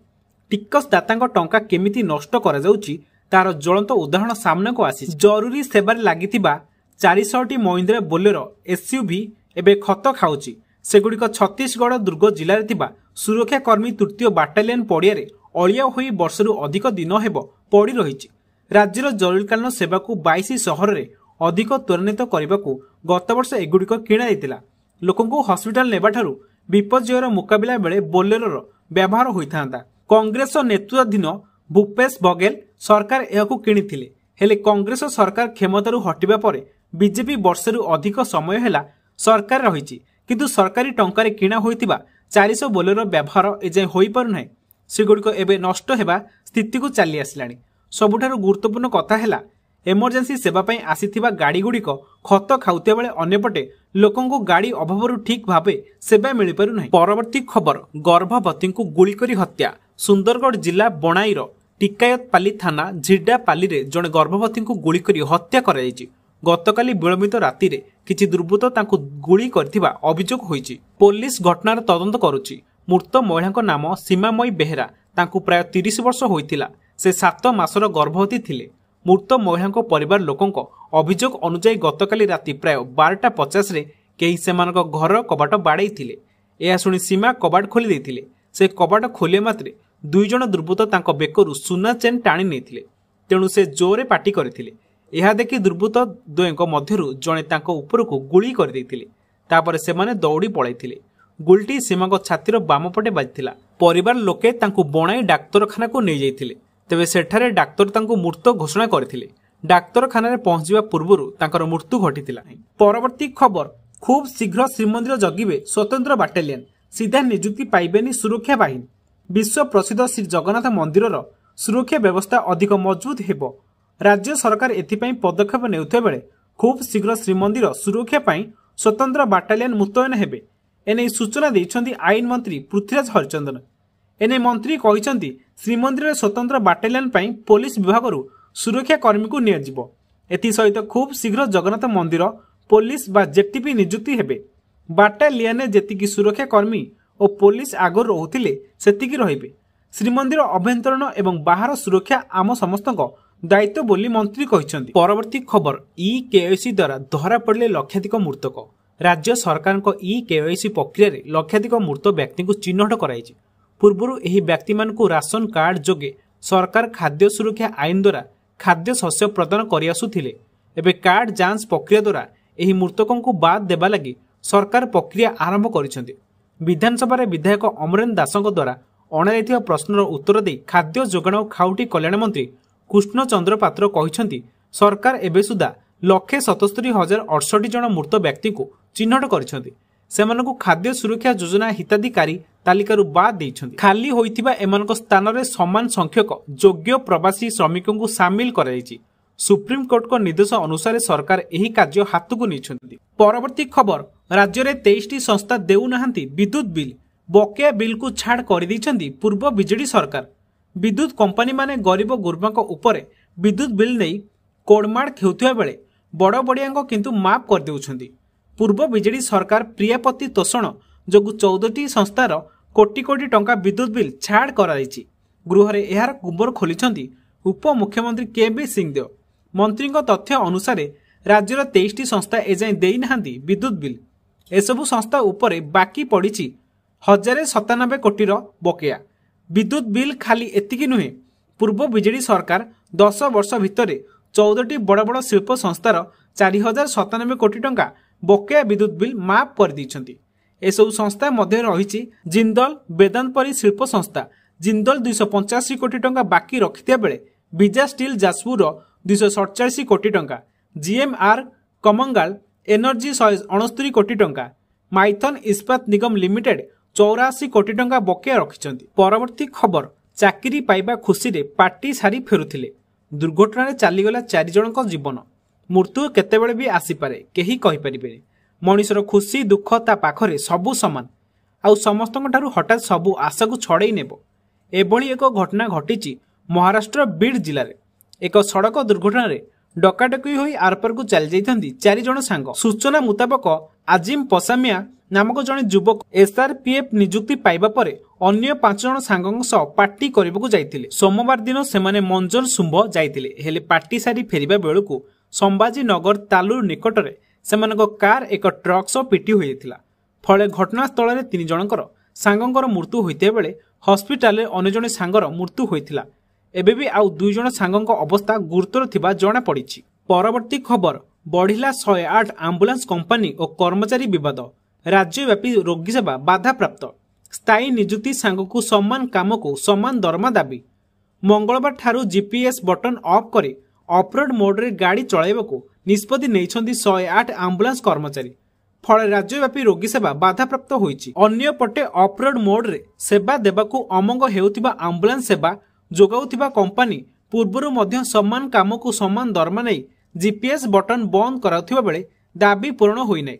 [SPEAKER 1] ଟିକସଦାତାଙ୍କ ଟଙ୍କା କେମିତି ନଷ୍ଟ କରାଯାଉଛି ତାର ଜ୍ୱଳନ୍ତ ଉଦାହରଣ ସାମ୍ନାକୁ ଆସିଛି। ଜରୁରୀ ସେବାରେ ଲାଗିଥିବା 400ଟି ମହିନ୍ଦ୍ରା ବୋଲେରୋ ଏସ୍ୟୁଭି ଏବେ ଖତ ଖାଉଛି। ସେଗୁଡ଼ିକ ଛତିଶଗଡ଼ ଦୁର୍ଗ ଜିଲ୍ଲାରେ ଥିବା ସୁରକ୍ଷା କର୍ମୀ ତୃତୀୟ ବାଟାଲିୟନ ପଡ଼ିଆରେ ଅଳିଆ ହୋଇ ବର୍ଷରୁ ଅଧିକ ଦିନ ହେବ ପଡ଼ି ରହିଛି। ରାଜ୍ୟର ଜରୁରୀକାଳୀନ ସେବାକୁ 22 ସହରରେ ଅଧିକ ତ୍ୱରାନ୍ୱିତ କରିବାକୁ ଗତବର୍ଷ ଏଗୁଡ଼ିକ କିଣାଯାଇଥିଲା। ଲୋକଙ୍କୁ ହସ୍ପିଟାଲ ନେବାଠାରୁ ବିପର୍ଯ୍ୟୟର ମୁକାବିଲା ବେଳେ ବୋଲେରୋର ବ୍ୟବହାର ହୋଇଥାନ୍ତା। କଂଗ୍ରେସ ନେତୃତ୍ୱାଧୀନ ଭୂପେଶ ବଘେଲ ସରକାର ଏହାକୁ କିଣିଥିଲେ। ହେଲେ କଂଗ୍ରେସ ସରକାର କ୍ଷମତାରୁ ହଟିବା ପରେ ବିଜେପି ବର୍ଷରୁ ଅଧିକ ସମୟ ହେଲା ସରକାର ରହିଛି, କିନ୍ତୁ ସରକାରୀ ଟଙ୍କାରେ କିଣା ହୋଇଥିବା 400 ବୋଲେରୋ ବ୍ୟବହାର ଏଯାଏଁ ହୋଇପାରୁନାହିଁ। ସେଗୁଡ଼ିକ ଏବେ ନଷ୍ଟ ହେବା ସ୍ଥିତିକୁ ଚାଲି ଆସିଲାଣି। ସବୁଠାରୁ ଗୁରୁତ୍ୱପୂର୍ଣ୍ଣ କଥା ହେଲା, ଏମର୍ଜେନ୍ସି ସେବା ପାଇଁ ଆସିଥିବା ଗାଡ଼ିଗୁଡ଼ିକ ଖତ ଖାଉଥିବା ବେଳେ ଅନ୍ୟପଟେ ଲୋକଙ୍କୁ ଗାଡ଼ି ଅଭାବରୁ ଠିକ୍ ଭାବେ ସେବା ମିଳିପାରୁନାହିଁ। ପରବର୍ତ୍ତୀ ଖବର, ଗର୍ଭବତୀଙ୍କୁ ଗୁଳି କରି ହତ୍ୟା। ସୁନ୍ଦରଗଡ଼ ଜିଲ୍ଲା ବଣାଇର ଟିକାୟତପାଲି ଥାନା ଝିର୍ଡାପାଲିରେ ଜଣେ ଗର୍ଭବତୀଙ୍କୁ ଗୁଳି କରି ହତ୍ୟା କରାଯାଇଛି। ଗତକାଲି ବିଳମ୍ବିତ ରାତିରେ କିଛି ଦୁର୍ବୃତ୍ତ ତାଙ୍କୁ ଗୁଳି କରିଥିବା ଅଭିଯୋଗ ହୋଇଛି। ପୋଲିସ ଘଟଣାର ତଦନ୍ତ କରୁଛି। ମୃତ ମହିଳାଙ୍କ ନାମ ସୀମାମୟୀ ବେହେରା। ତାଙ୍କୁ ପ୍ରାୟ 30 ବର୍ଷ ହୋଇଥିଲା। ସେ 7 ମାସର ଗର୍ଭବତୀ ଥିଲେ। ମୃତ ମହିଳାଙ୍କ ପରିବାର ଲୋକଙ୍କ ଅଭିଯୋଗ ଅନୁଯାୟୀ ଗତକାଲି ରାତି ପ୍ରାୟ 12:50ରେ କେହି ସେମାନଙ୍କ ଘରର କବାଟ ବାଡ଼େଇଥିଲେ। ଏହା ଶୁଣି ସୀମା କବାଟ ଖୋଲି ଦେଇଥିଲେ। ସେ କବାଟ ଖୋଲିବା ମାତ୍ରେ 2 ଜଣ ଦୁର୍ବୃତ୍ତ ତାଙ୍କ ବେକରୁ ସୁନା ଚେନ୍ ଟାଣି ନେଇଥିଲେ। ତେଣୁ ସେ ଜୋରରେ ପାଟି କରିଥିଲେ। ଏହା ଦେଖି ଦୁର୍ବୃତ୍ତ ଦ୍ୱୟଙ୍କ ମଧ୍ୟରୁ ଜଣେ ତାଙ୍କ ଉପରକୁ ଗୁଳି କରିଦେଇଥିଲେ। ତାପରେ ସେମାନେ ଦୌଡ଼ି ପଳାଇଥିଲେ। ଗୁଳିଟି ସୀମାଙ୍କ ଛାତିର ବାମ ପଟେ ବାଜିଥିଲା। ପରିବାର ଲୋକେ ତାଙ୍କୁ ବଣାଇ ଡାକ୍ତରଖାନାକୁ ନେଇଯାଇଥିଲେ। ତେବେ ସେଠାରେ ଡାକ୍ତର ତାଙ୍କୁ ମୃତ ଘୋଷଣା କରିଥିଲେ। ଡାକ୍ତରଖାନାରେ ପହଞ୍ଚିବା ପୂର୍ବରୁ ତାଙ୍କର ମୃତ୍ୟୁ ଘଟିଥିଲା। ପରବର୍ତ୍ତୀ ଖବର, ଖୁବ୍ ଶୀଘ୍ର ଶ୍ରୀମନ୍ଦିର ଜଗିବେ ସ୍ୱତନ୍ତ୍ର ବାଟାଲିୟନ। ସିଧା ନିଯୁକ୍ତି ପାଇବେନି ସୁରକ୍ଷା ବାହିନୀ। ବିଶ୍ୱ ପ୍ରସିଦ୍ଧ ଶ୍ରୀ ଜଗନ୍ନାଥ ମନ୍ଦିରର ସୁରକ୍ଷା ବ୍ୟବସ୍ଥା ଅଧିକ ମଜବୁତ ହେବ। ରାଜ୍ୟ ସରକାର ଏଥିପାଇଁ ପଦକ୍ଷେପ ନେଉଥିବା ବେଳେ ଖୁବ୍ ଶୀଘ୍ର ଶ୍ରୀମନ୍ଦିର ସୁରକ୍ଷା ପାଇଁ ସ୍ୱତନ୍ତ୍ର ବାଟାଲିୟନ ମୁତୟନ ହେବେ। ଏନେଇ ସୂଚନା ଦେଇଛନ୍ତି ଆଇନ ମନ୍ତ୍ରୀ ପୃଥ୍ୱୀରାଜ ହରିଚନ୍ଦନ। ଏନେଇ ମନ୍ତ୍ରୀ କହିଛନ୍ତି, ଶ୍ରୀମନ୍ଦିରରେ ସ୍ୱତନ୍ତ୍ର ବାଟାଲିୟନ ପାଇଁ ପୋଲିସ ବିଭାଗରୁ ସୁରକ୍ଷା କର୍ମୀଙ୍କୁ ନିଆଯିବ। ଏଥିସହିତ ଖୁବ୍ ଶୀଘ୍ର ଜଗନ୍ନାଥ ମନ୍ଦିର ପୋଲିସ ବା ଜେଟିପି ନିଯୁକ୍ତି ହେବେ। ବାଟାଲିୟନରେ ଯେତିକି ସୁରକ୍ଷା କର୍ମୀ ଓ ପୋଲିସ ଆଗରୁ ରହୁଥିଲେ ସେତିକି ରହିବେ। ଶ୍ରୀମନ୍ଦିର ଅଭ୍ୟନ୍ତରୀଣ ଏବଂ ବାହାର ସୁରକ୍ଷା ଆମ ସମସ୍ତଙ୍କ ଦାୟିତ୍ୱ ବୋଲି ମନ୍ତ୍ରୀ କହିଛନ୍ତି। ପରବର୍ତ୍ତୀ ଖବର, ଇ-କେୱାଇସି ଦ୍ୱାରା ଧରାପଡ଼ିଲେ ଲକ୍ଷାଧିକ ମୃତକ। ରାଜ୍ୟ ସରକାରଙ୍କ ଇ-କେୱାଇସି ପ୍ରକ୍ରିୟାରେ ଲକ୍ଷାଧିକ ମୃତ ବ୍ୟକ୍ତିଙ୍କୁ ଚିହ୍ନଟ କରାଯାଇଛି। ପୂର୍ବରୁ ଏହି ବ୍ୟକ୍ତିମାନଙ୍କୁ ରାସନ କାର୍ଡ ଯୋଗେ ସରକାର ଖାଦ୍ୟ ସୁରକ୍ଷା ଆଇନ ଦ୍ୱାରା ଖାଦ୍ୟ ଶସ୍ୟ ପ୍ରଦାନ କରିଆସୁଥିଲେ। ଏବେ କାର୍ଡ ଯାଞ୍ଚ ପ୍ରକ୍ରିୟା ଦ୍ୱାରା ଏହି ମୃତକଙ୍କୁ ବାଦ ଦେବା ଲାଗି ସରକାର ପ୍ରକ୍ରିୟା ଆରମ୍ଭ କରିଛନ୍ତି। ବିଧାନସଭାରେ ବିଧାୟକ ଅମରେନ୍ଦ୍ର ଦାସଙ୍କ ଦ୍ୱାରା ଅଣାଯାଇଥିବା ପ୍ରଶ୍ନର ଉତ୍ତର ଦେଇ ଖାଦ୍ୟ ଯୋଗାଣ ଓ ଖାଉଟି କଲ୍ୟାଣ ମନ୍ତ୍ରୀ କୃଷ୍ଣଚନ୍ଦ୍ର ପାତ୍ର କହିଛନ୍ତି, ସରକାର ଏବେ ସୁଦ୍ଧା 177,068 ଜଣ ମୃତ ବ୍ୟକ୍ତିଙ୍କୁ ଚିହ୍ନଟ କରିଛନ୍ତି। ସେମାନଙ୍କୁ ଖାଦ୍ୟ ସୁରକ୍ଷା ଯୋଜନା ହିତାଧିକାରୀ ତାଲିକାରୁ ବାଦ ଦେଇଛନ୍ତି। ଖାଲି ହୋଇଥିବା ଏମାନଙ୍କ ସ୍ଥାନରେ ସମାନ ସଂଖ୍ୟକ ଯୋଗ୍ୟ ପ୍ରବାସୀ ଶ୍ରମିକଙ୍କୁ ସାମିଲ କରାଯାଇଛି। ସୁପ୍ରିମକୋର୍ଟଙ୍କ ନିର୍ଦ୍ଦେଶ ଅନୁସାରେ ସରକାର ଏହି କାର୍ଯ୍ୟ ହାତକୁ ନେଇଛନ୍ତି। ପରବର୍ତ୍ତୀ ଖବର, ରାଜ୍ୟରେ 23ଟି ସଂସ୍ଥା ଦେଉନାହାନ୍ତି ବିଦ୍ୟୁତ ବିଲ୍। ବକେୟା ବିଲ୍କୁ ଛାଡ଼ କରିଦେଇଛନ୍ତି ପୂର୍ବ ବିଜେଡି ସରକାର। ବିଦ୍ୟୁତ କମ୍ପାନୀମାନେ ଗରିବ ଗୁରୁବାଙ୍କ ଉପରେ ବିଦ୍ୟୁତ ବିଲ୍ ନେଇ କୋଡମାଡ଼ ହେଉଥିବା ବେଳେ ବଡ଼ ବଡ଼ିଆଙ୍କ କିନ୍ତୁ ମାଫ୍ କରିଦେଉଛନ୍ତି। ପୂର୍ବ ବିଜେଡି ସରକାର ପ୍ରିୟାପତି ତୋଷଣ ଯୋଗୁଁ 14ଟି ସଂସ୍ଥାର କୋଟି କୋଟି ଟଙ୍କା ବିଦ୍ୟୁତ ବିଲ୍ ଛାଡ଼ କରାଯାଇଛି। ଗୃହରେ ଏହାର ଗୁମର ଖୋଲିଛନ୍ତି ଉପମୁଖ୍ୟମନ୍ତ୍ରୀ କେ.ବି. ସିଂହଦେଓ। ମନ୍ତ୍ରୀଙ୍କ ତଥ୍ୟ ଅନୁସାରେ ରାଜ୍ୟର 23ଟି ସଂସ୍ଥା ଏଯାଏଁ ଦେଇନାହାନ୍ତି ବିଦ୍ୟୁତ ବିଲ୍। ଏସବୁ ସଂସ୍ଥା ଉପରେ ବାକି ପଡ଼ିଛି 1,097 କୋଟିର ବକେୟା। ବିଦ୍ୟୁତ ବିଲ୍ ଖାଲି ଏତିକି ନୁହେଁ, ପୂର୍ବ ବିଜେଡି ସରକାର 10 ବର୍ଷ ଭିତରେ 14ଟି ବଡ଼ ବଡ଼ ଶିଳ୍ପ ସଂସ୍ଥାର 4,097 କୋଟି ଟଙ୍କା ବକେୟା ବିଦ୍ୟୁତ ବିଲ୍ ମାଫ୍ କରିଦେଇଛନ୍ତି। ଏସବୁ ସଂସ୍ଥା ମଧ୍ୟରେ ରହିଛି ଜିନ୍ଦଲ, ବେଦାନ୍ତ ପରି ଶିଳ୍ପ ସଂସ୍ଥା जिंदल 285 कोटी टंका बाकी रखिथिया बेले विजा स्टील जाजपुर 247 कोटी टंका, जीएमआर कमंगाल एनर्जी 169 कोटी टंका, माइथन इस्पात निगम लिमिटेड 84 कोटी टंका बकेया रखिछंती। परवर्ती खबर, चाकरी पाइबा खुशी रे पार्टी सारी फेरुथिले, दुर्घटना रे चलीगला 4 जनक जीवन। मृत्यु केतेबेले भी आसीपारे, केही कहि परिबेनी। मनीषर खुशी दुख ता पाखरे सबु समान, आउ समस्तଙ୍କ ठारू हठात सबु आशा को छड़ाई नेबो। एभली एक घटना घटिची महाराष्ट्र बीड जिले में। एक सड़क दुर्घटना रे डकाडकी होई आरपार को चली जाइथंती 4 जण सांग। सूचना मुताबक आजिम पसामिया नामक जड़े युवक एसआरपीएफ नियुक्ति पाइबा परे अन्य 5 जण सांगक सह पार्टी करबाकू जाइथिले। सोमवार दिन सेमाने मंजर शुंभ जाइथिले, हेले पार्टी सारी फेरिबा बेलकू संभाजी नगर तालुर निकटरे सेमानक कार एक ट्रक सह पिटी होइथिला। फले घटनास्थल में 3 जनकर सांगकर मृत्यु होइते बेले हस्पिटाल रे अन्य जणे सांगर मृत्यु होइथिला। एबे भी आउ 2 जण सांगक अवस्था गुरुतर थिबा जणा पड़िछि। परवर्ती खबर, बढ़िला 108 आम्बुलांस कंपनी और कर्मचारी विवाद, राज्यव्यापी रोगी सेवा बाधा प्राप्त, स्थायी नियुक्ति सांगकू समान काम को समान दरमा दाबी। मंगलवार ठारू जीपीएस बटन ऑफ करे ऑफरोड मोड रे गाड़ी चलाइबाकू निष्पत्ति नेइछंती 108 आम्बुलांस कर्मचारी। फल राज्यव्यापी रोगी सेवा बाधाप्राप्त होइछि। अन्य पटे ऑफरोड मोड रे सेवा देबाकू अमंग हेउथिबा आम्बुलांस सेवा जोगाउथिबा कंपनी पूर्वरु मध्य समान काम को समान दरमा नै जीपीएस बटन बंद कराउथिबा बेले दाबी पूर्ण होई नै।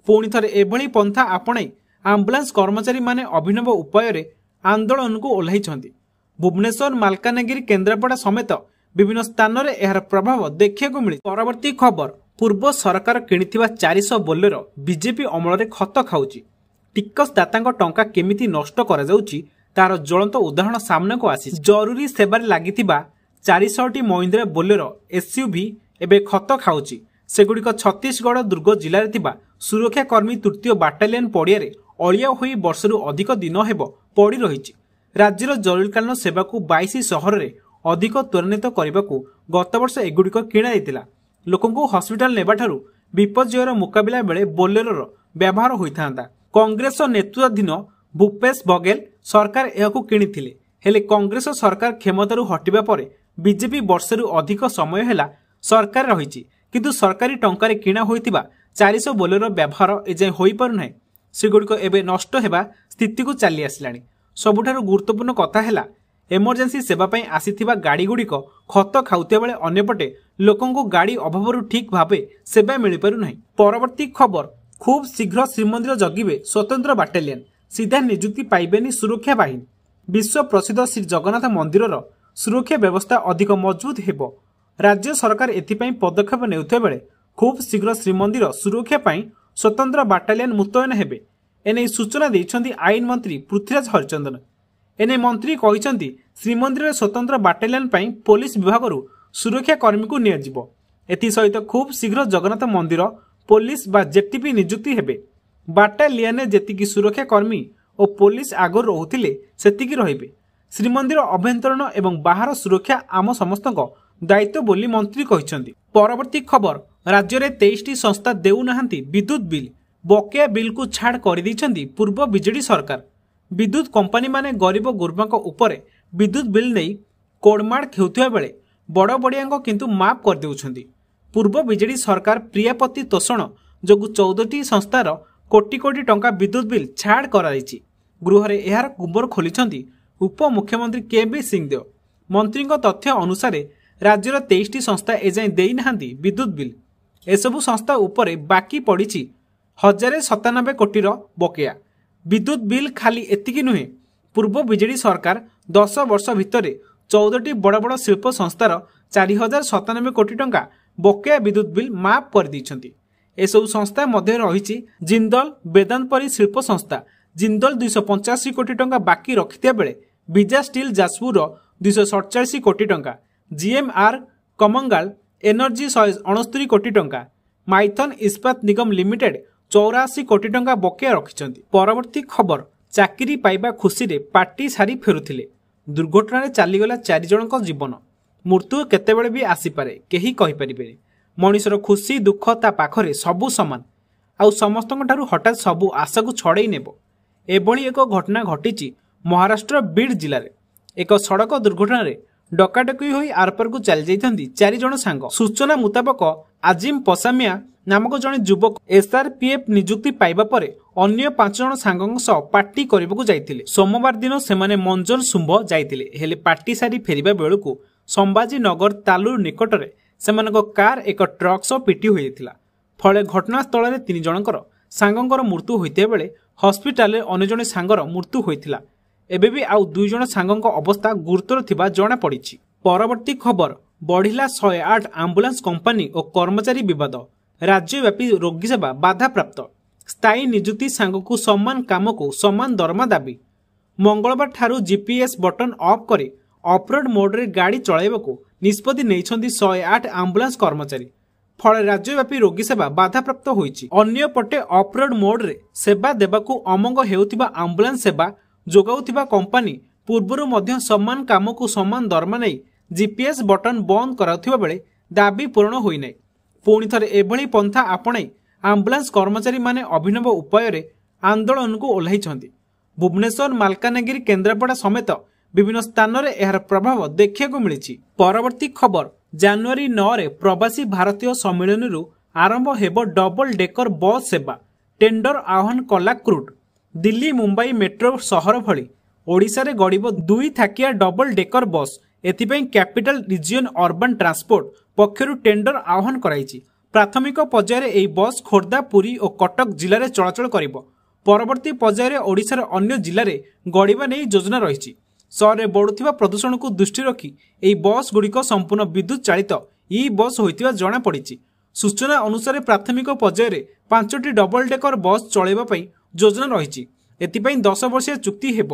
[SPEAKER 1] पुणी थरे एभली पंथा आपणाई आम्बुलांस कर्मचारी माने अभिनव उपाय रे आंदोलन को ओल्हाइछंती। भुवनेश्वर, मालकानगिरी, केन्द्रापड़ा समेत विभिन्न स्थान रे एहार प्रभाव देखिବାକୁ मिली। परवर्ती खबर, पूर्व सरकार किणिथिबा 400 बोलेरो बीजेपी अमल रे खत खाउची। टिकसदातांक टंका केमिति नष्ट करा जाउची तार ज्वलंत उदाहरण सामने को आसी। जरूरी सेवार लागिथिबा 400टी महिंद्रा बोलेरो एसयूवी एबे खत खाउची। सेगुड़िक छत्तीसगढ़ दुर्ग जिले में थिबा सुरक्षा कर्मी 3य बाटालियन पड़िया अलिया होई वर्षरु अधिक दिन हेब पड़ी रही। राज्यर जरूरीकालीन सेवा को 22 सहर में अधिक त्वरान्वित करने को गत वर्ष एगुड़िक किणा जाइतिला। लोकंकु हॉस्पिटल नेबाठारु विपर्ययर मुकाबिला बेले बोलेरोर व्यवहार होइथांता। कांग्रेस नेतृत्वाधीन भूपेश बघेल सरकार एहाकु किणिथिले, हेले कांग्रेस सरकार क्षमतारु हटिबा परे बीजेपी वर्षरु अधिक समय हेला सरकार रहिछि, किंतु सरकारी टंकारे किणा होइतिबा 400 बोलेरो व्यवहार एजाय होई पारु नाही। सेगुड़िक एबे नष्ट हेबा स्थिति को चली आसलाणी। सबुठारु गुरुत्वपूर्ण कथा हेला एमरजेंसी सेवा पई आसीथिबा गाड़ी गुड़िक खत खाउतिया बेले अन्यपटे लोकंकु गाड़ी अभावरु ठीक भाबे सेवा मिली पारु नाही। परवर्ती खबर, खूब शीघ्र श्रीमंदिर जगिबे स्वतंत्र बाटालियन, सीधा नियुक्ति पाइबेनी सुरक्षा बाहिनी। विश्व प्रसिद्ध श्री जगन्नाथ मंदिरर सुरक्षा व्यवस्था अधिक मजबूत हेबो। राज्य सरकार एथिपाई पदक्षेप नेउथिबा बेले खूब शीघ्र श्रीमंदिर सुरक्षा पाई स्वतंत्र बाटालियन मुतयन हेबे। एने सूचना दैछंती आईन मंत्री पृथ्वीराज हरिचंदन। एने मंत्री कहिसंती श्रीमंदिर स्वतंत्र बाटालियन पाई पुलिस विभागरु सुरक्षा कर्मी को नियाजिबो। एथि सहित खूब शीघ्र जगन्नाथ मंदिर पुलिस बा जेटीपी नियुक्ति हेबे। बाटालियन जेतिकी सुरक्षा कर्मी और पुलिस आगर रहुथिले सेतिकी रहिबे। श्रीमंदिर अभ्यंतरण एवं बाहर सुरक्षा आम समस्तक दायित्व बोली मंत्री कहिसंती। परवर्ती खबर, राज्य में 23टी संस्था देउ नाहंती विद्युत बिल। बकेया बिल को छाड़ कर दैछंती पूर्व बीजेडी सरकार। विद्युत कंपनी माने गरीब गुरुबांक उपरे विद्युत बिल नहीं कोड़माड़ खेउथिबा बेले बड़ बड़ियांक किंतु माफ कर देउछंती। पूर्व बीजेडी सरकार प्रियापति तोषण जोगु 14टी संस्थार कोटी कोटी टंका विद्युत बिल छाड़ कराइछि। गृहरे एहार कुंबर खोलिछंती उप मुख्यमंत्री केबी सिंहदेव। मंत्रीଙ୍କ तथ्य अनुसार राज्यर 23टी संस्था एजाय देई नाहंती विद्युत बिल। एसबु संस्था उपरे बाकी पड़िछि 1097 कोटीर बकेया। विद्युत बिल खाली एतिकी नुहे, पूर्व बीजेडी सरकार 10 वर्ष भितर 14टी बड़ बड़ शिल्प संस्थार 4097 कोटी टंका बकेया विद्युत बिल माफ कर दैछंती। एसबु संस्था मध्य रहिछि जिंदल, वेदांत परी शिल्प संस्था। जिंदल 285 कोटी टंका बाकी रखिथिया बेले विजा स्टील जाजपुर 247 कोटी टंका, जीएमआर कमंगाल एनर्जी 169 कोटी टंका, माइथन इस्पात निगम लिमिटेड 84 कोटी टंका बकेया रखिछंती। परवर्ती खबर, चाकरी पाइबा खुशी रे पार्टी सारी फेरुथिले, दुर्घटना रे चलीगला 4 जनक जीवन। मृत्यु केतेबेले भी आसीपारे, केही कहि परिबेनी। मनीषर खुशी दुख ता पाखरे सबु समान, आउ समस्तଙ୍କ ठारू हठात सबु आशा को छड़ाई नेबो। एभली एक घटना घटिची महाराष्ट्र बीड जिले में। ଏକ ସଡ଼କ ଦୁର୍ଘଟଣାରେ ଡକାଡକି ହୋଇ ଆରପାରକୁ ଚାଲି ଯାଇଥାନ୍ତି 4 ଜଣ ସାଙ୍ଗ। ସୂଚନା ମୁତାବକ আজিম ପସାମିଆ ନାମକ ଜଣେ ଯୁବକ SRPF ନିଯୁକ୍ତି ପାଇବା ପରେ ଅନ୍ୟ 5 ଜଣ ସାଙ୍ଗଙ୍କ ସହ ପାର୍ଟି କରିବାକୁ ଯାଇଥିଲେ। ସୋମବାର ଦିନ ସେମାନେ ମଞ୍ଜନ ଶୁମ୍ଭ ଯାଇଥିଲେ, ହେଲେ ପାର୍ଟି ସାରି ଫେରିବା ବେଳକୁ ସମ୍ଭାଜୀନଗର ତାଲୁର ନିକଟରେ ସେମାନଙ୍କ କାର ଏକ ଟ୍ରକ୍ ସହ ପିଟି ହୋଇଯାଇଥିଲା। ଫଳରେ ଘଟଣାସ୍ଥଳରେ 3 ଜଣଙ୍କର ସାଙ୍ଗଙ୍କର ମୃତ୍ୟୁ ହୋଇଥିବା ବେଳେ ହସ୍ପିଟାଲରେ ଅନ୍ୟ ଜଣେ ସାଙ୍ଗର ମୃତ୍ୟୁ ହୋଇଥିଲା। ଏବେ ବି ଆଉ 2 ଜଣ ସାଙ୍ଗଙ୍କ ଅବସ୍ଥା ଗୁରୁତର ଥିବା ଜଣାପଡ଼ିଛି। ପରବର୍ତ୍ତୀ ଖବର, ବଢ଼ିଲା 108 ଆମ୍ବୁଲାନ୍ସ କମ୍ପାନୀ ଓ କର୍ମଚାରୀ ବିବାଦ। ରାଜ୍ୟବ୍ୟାପୀ ରୋଗୀ ସେବା ବାଧାପ୍ରାପ୍ତ। ସ୍ଥାୟୀ ନିଯୁକ୍ତି ସାଙ୍ଗକୁ ସମାନ କାମକୁ ସମାନ ଦରମା ଦାବି। ମଙ୍ଗଳବାର ଠାରୁ GPS ବଟନ ଅଫ୍ କରି ଅଫରୋଡ ମୋଡରେ ଗାଡ଼ି ଚଳାଇବାକୁ ନିଷ୍ପତ୍ତି ନେଇଛନ୍ତି 108 ଆମ୍ବୁଲାନ୍ସ କର୍ମଚାରୀ। ଫଳରେ ରାଜ୍ୟବ୍ୟାପୀ ରୋଗୀ ସେବା ବାଧାପ୍ରାପ୍ତ ହୋଇଛି। ଅନ୍ୟପଟେ ଅଫରୋଡ ମୋଡରେ ସେବା ଦେବାକୁ ଅମଙ୍ଗ ହେଉଥିବା ଆମ୍ବୁଲାନ୍ସ ସେବା ଯୋଗାଉଥିବା କମ୍ପାନୀ ପୂର୍ବରୁ ମଧ୍ୟ ସମାନ କାମକୁ ସମାନ ଦରମା ନେଇ GPS ବଟନ ବନ୍ଦ କରାଉଥିବା ବେଳେ ଦାବି ପୂରଣ ହୋଇନାହିଁ। ପୁଣି ଥରେ ଏଭଳି ପନ୍ଥା ଆପଣାଇ ଆମ୍ବୁଲାନ୍ସ କର୍ମଚାରୀମାନେ ଅଭିନବ ଉପାୟରେ ଆନ୍ଦୋଳନକୁ ଓହ୍ଲାଇଛନ୍ତି। ଭୁବନେଶ୍ୱର, ମାଲକାନଗିରି, କେନ୍ଦ୍ରାପଡ଼ା ସମେତ ବିଭିନ୍ନ ସ୍ଥାନରେ ଏହାର ପ୍ରଭାବ ଦେଖିବାକୁ ମିଳିଛି। ପରବର୍ତ୍ତୀ ଖବର, ଜାନୁଆରୀ 9ରେ ପ୍ରବାସୀ ଭାରତୀୟ ସମ୍ମିଳନୀରୁ ଆରମ୍ଭ ହେବ ଡବଲ ଡେକର ବସ୍ ସେବା। ଟେଣ୍ଡର ଆହ୍ୱାନ କଲା କ୍ରୁଟ୍। ଦିଲ୍ଲୀ, ମୁମ୍ବାଇ ମେଟ୍ରୋ ସହର ଭଳି ଓଡ଼ିଶାରେ ଗଡ଼ିବ 2 ଥାକିଆ ଡବଲ ଡେକର ବସ୍। ଏଥିପାଇଁ କ୍ୟାପିଟାଲ ରିଜିଅନ ଅର୍ବାନ ଟ୍ରାନ୍ସପୋର୍ଟ ପକ୍ଷରୁ ଟେଣ୍ଡର ଆହ୍ୱାନ କରାଯାଇଛି। ପ୍ରାଥମିକ ପର୍ଯ୍ୟାୟରେ ଏହି ବସ୍ ଖୋର୍ଦ୍ଧା, ପୁରୀ ଓ କଟକ ଜିଲ୍ଲାରେ ଚଳାଚଳ କରିବ। ପରବର୍ତ୍ତୀ ପର୍ଯ୍ୟାୟରେ ଓଡ଼ିଶାର ଅନ୍ୟ ଜିଲ୍ଲାରେ ଗଡ଼ିବା ନେଇ ଯୋଜନା ରହିଛି। ସହରରେ ବଢ଼ୁଥିବା ପ୍ରଦୂଷଣକୁ ଦୃଷ୍ଟି ରଖି ଏହି ବସ୍ ଗୁଡ଼ିକ ସମ୍ପୂର୍ଣ୍ଣ ବିଦ୍ୟୁତ ଚାଳିତ ଇ ବସ୍ ହୋଇଥିବା ଜଣାପଡ଼ିଛି। ସୂଚନା ଅନୁସାରେ ପ୍ରାଥମିକ ପର୍ଯ୍ୟାୟରେ 5ଟି ଡବଲ ଡେକର ବସ୍ ଚଳାଇବା ପାଇଁ ଯୋଜନା ରହିଛି। ଏଥିପାଇଁ 10 ବର୍ଷିଆ ଚୁକ୍ତି ହେବ।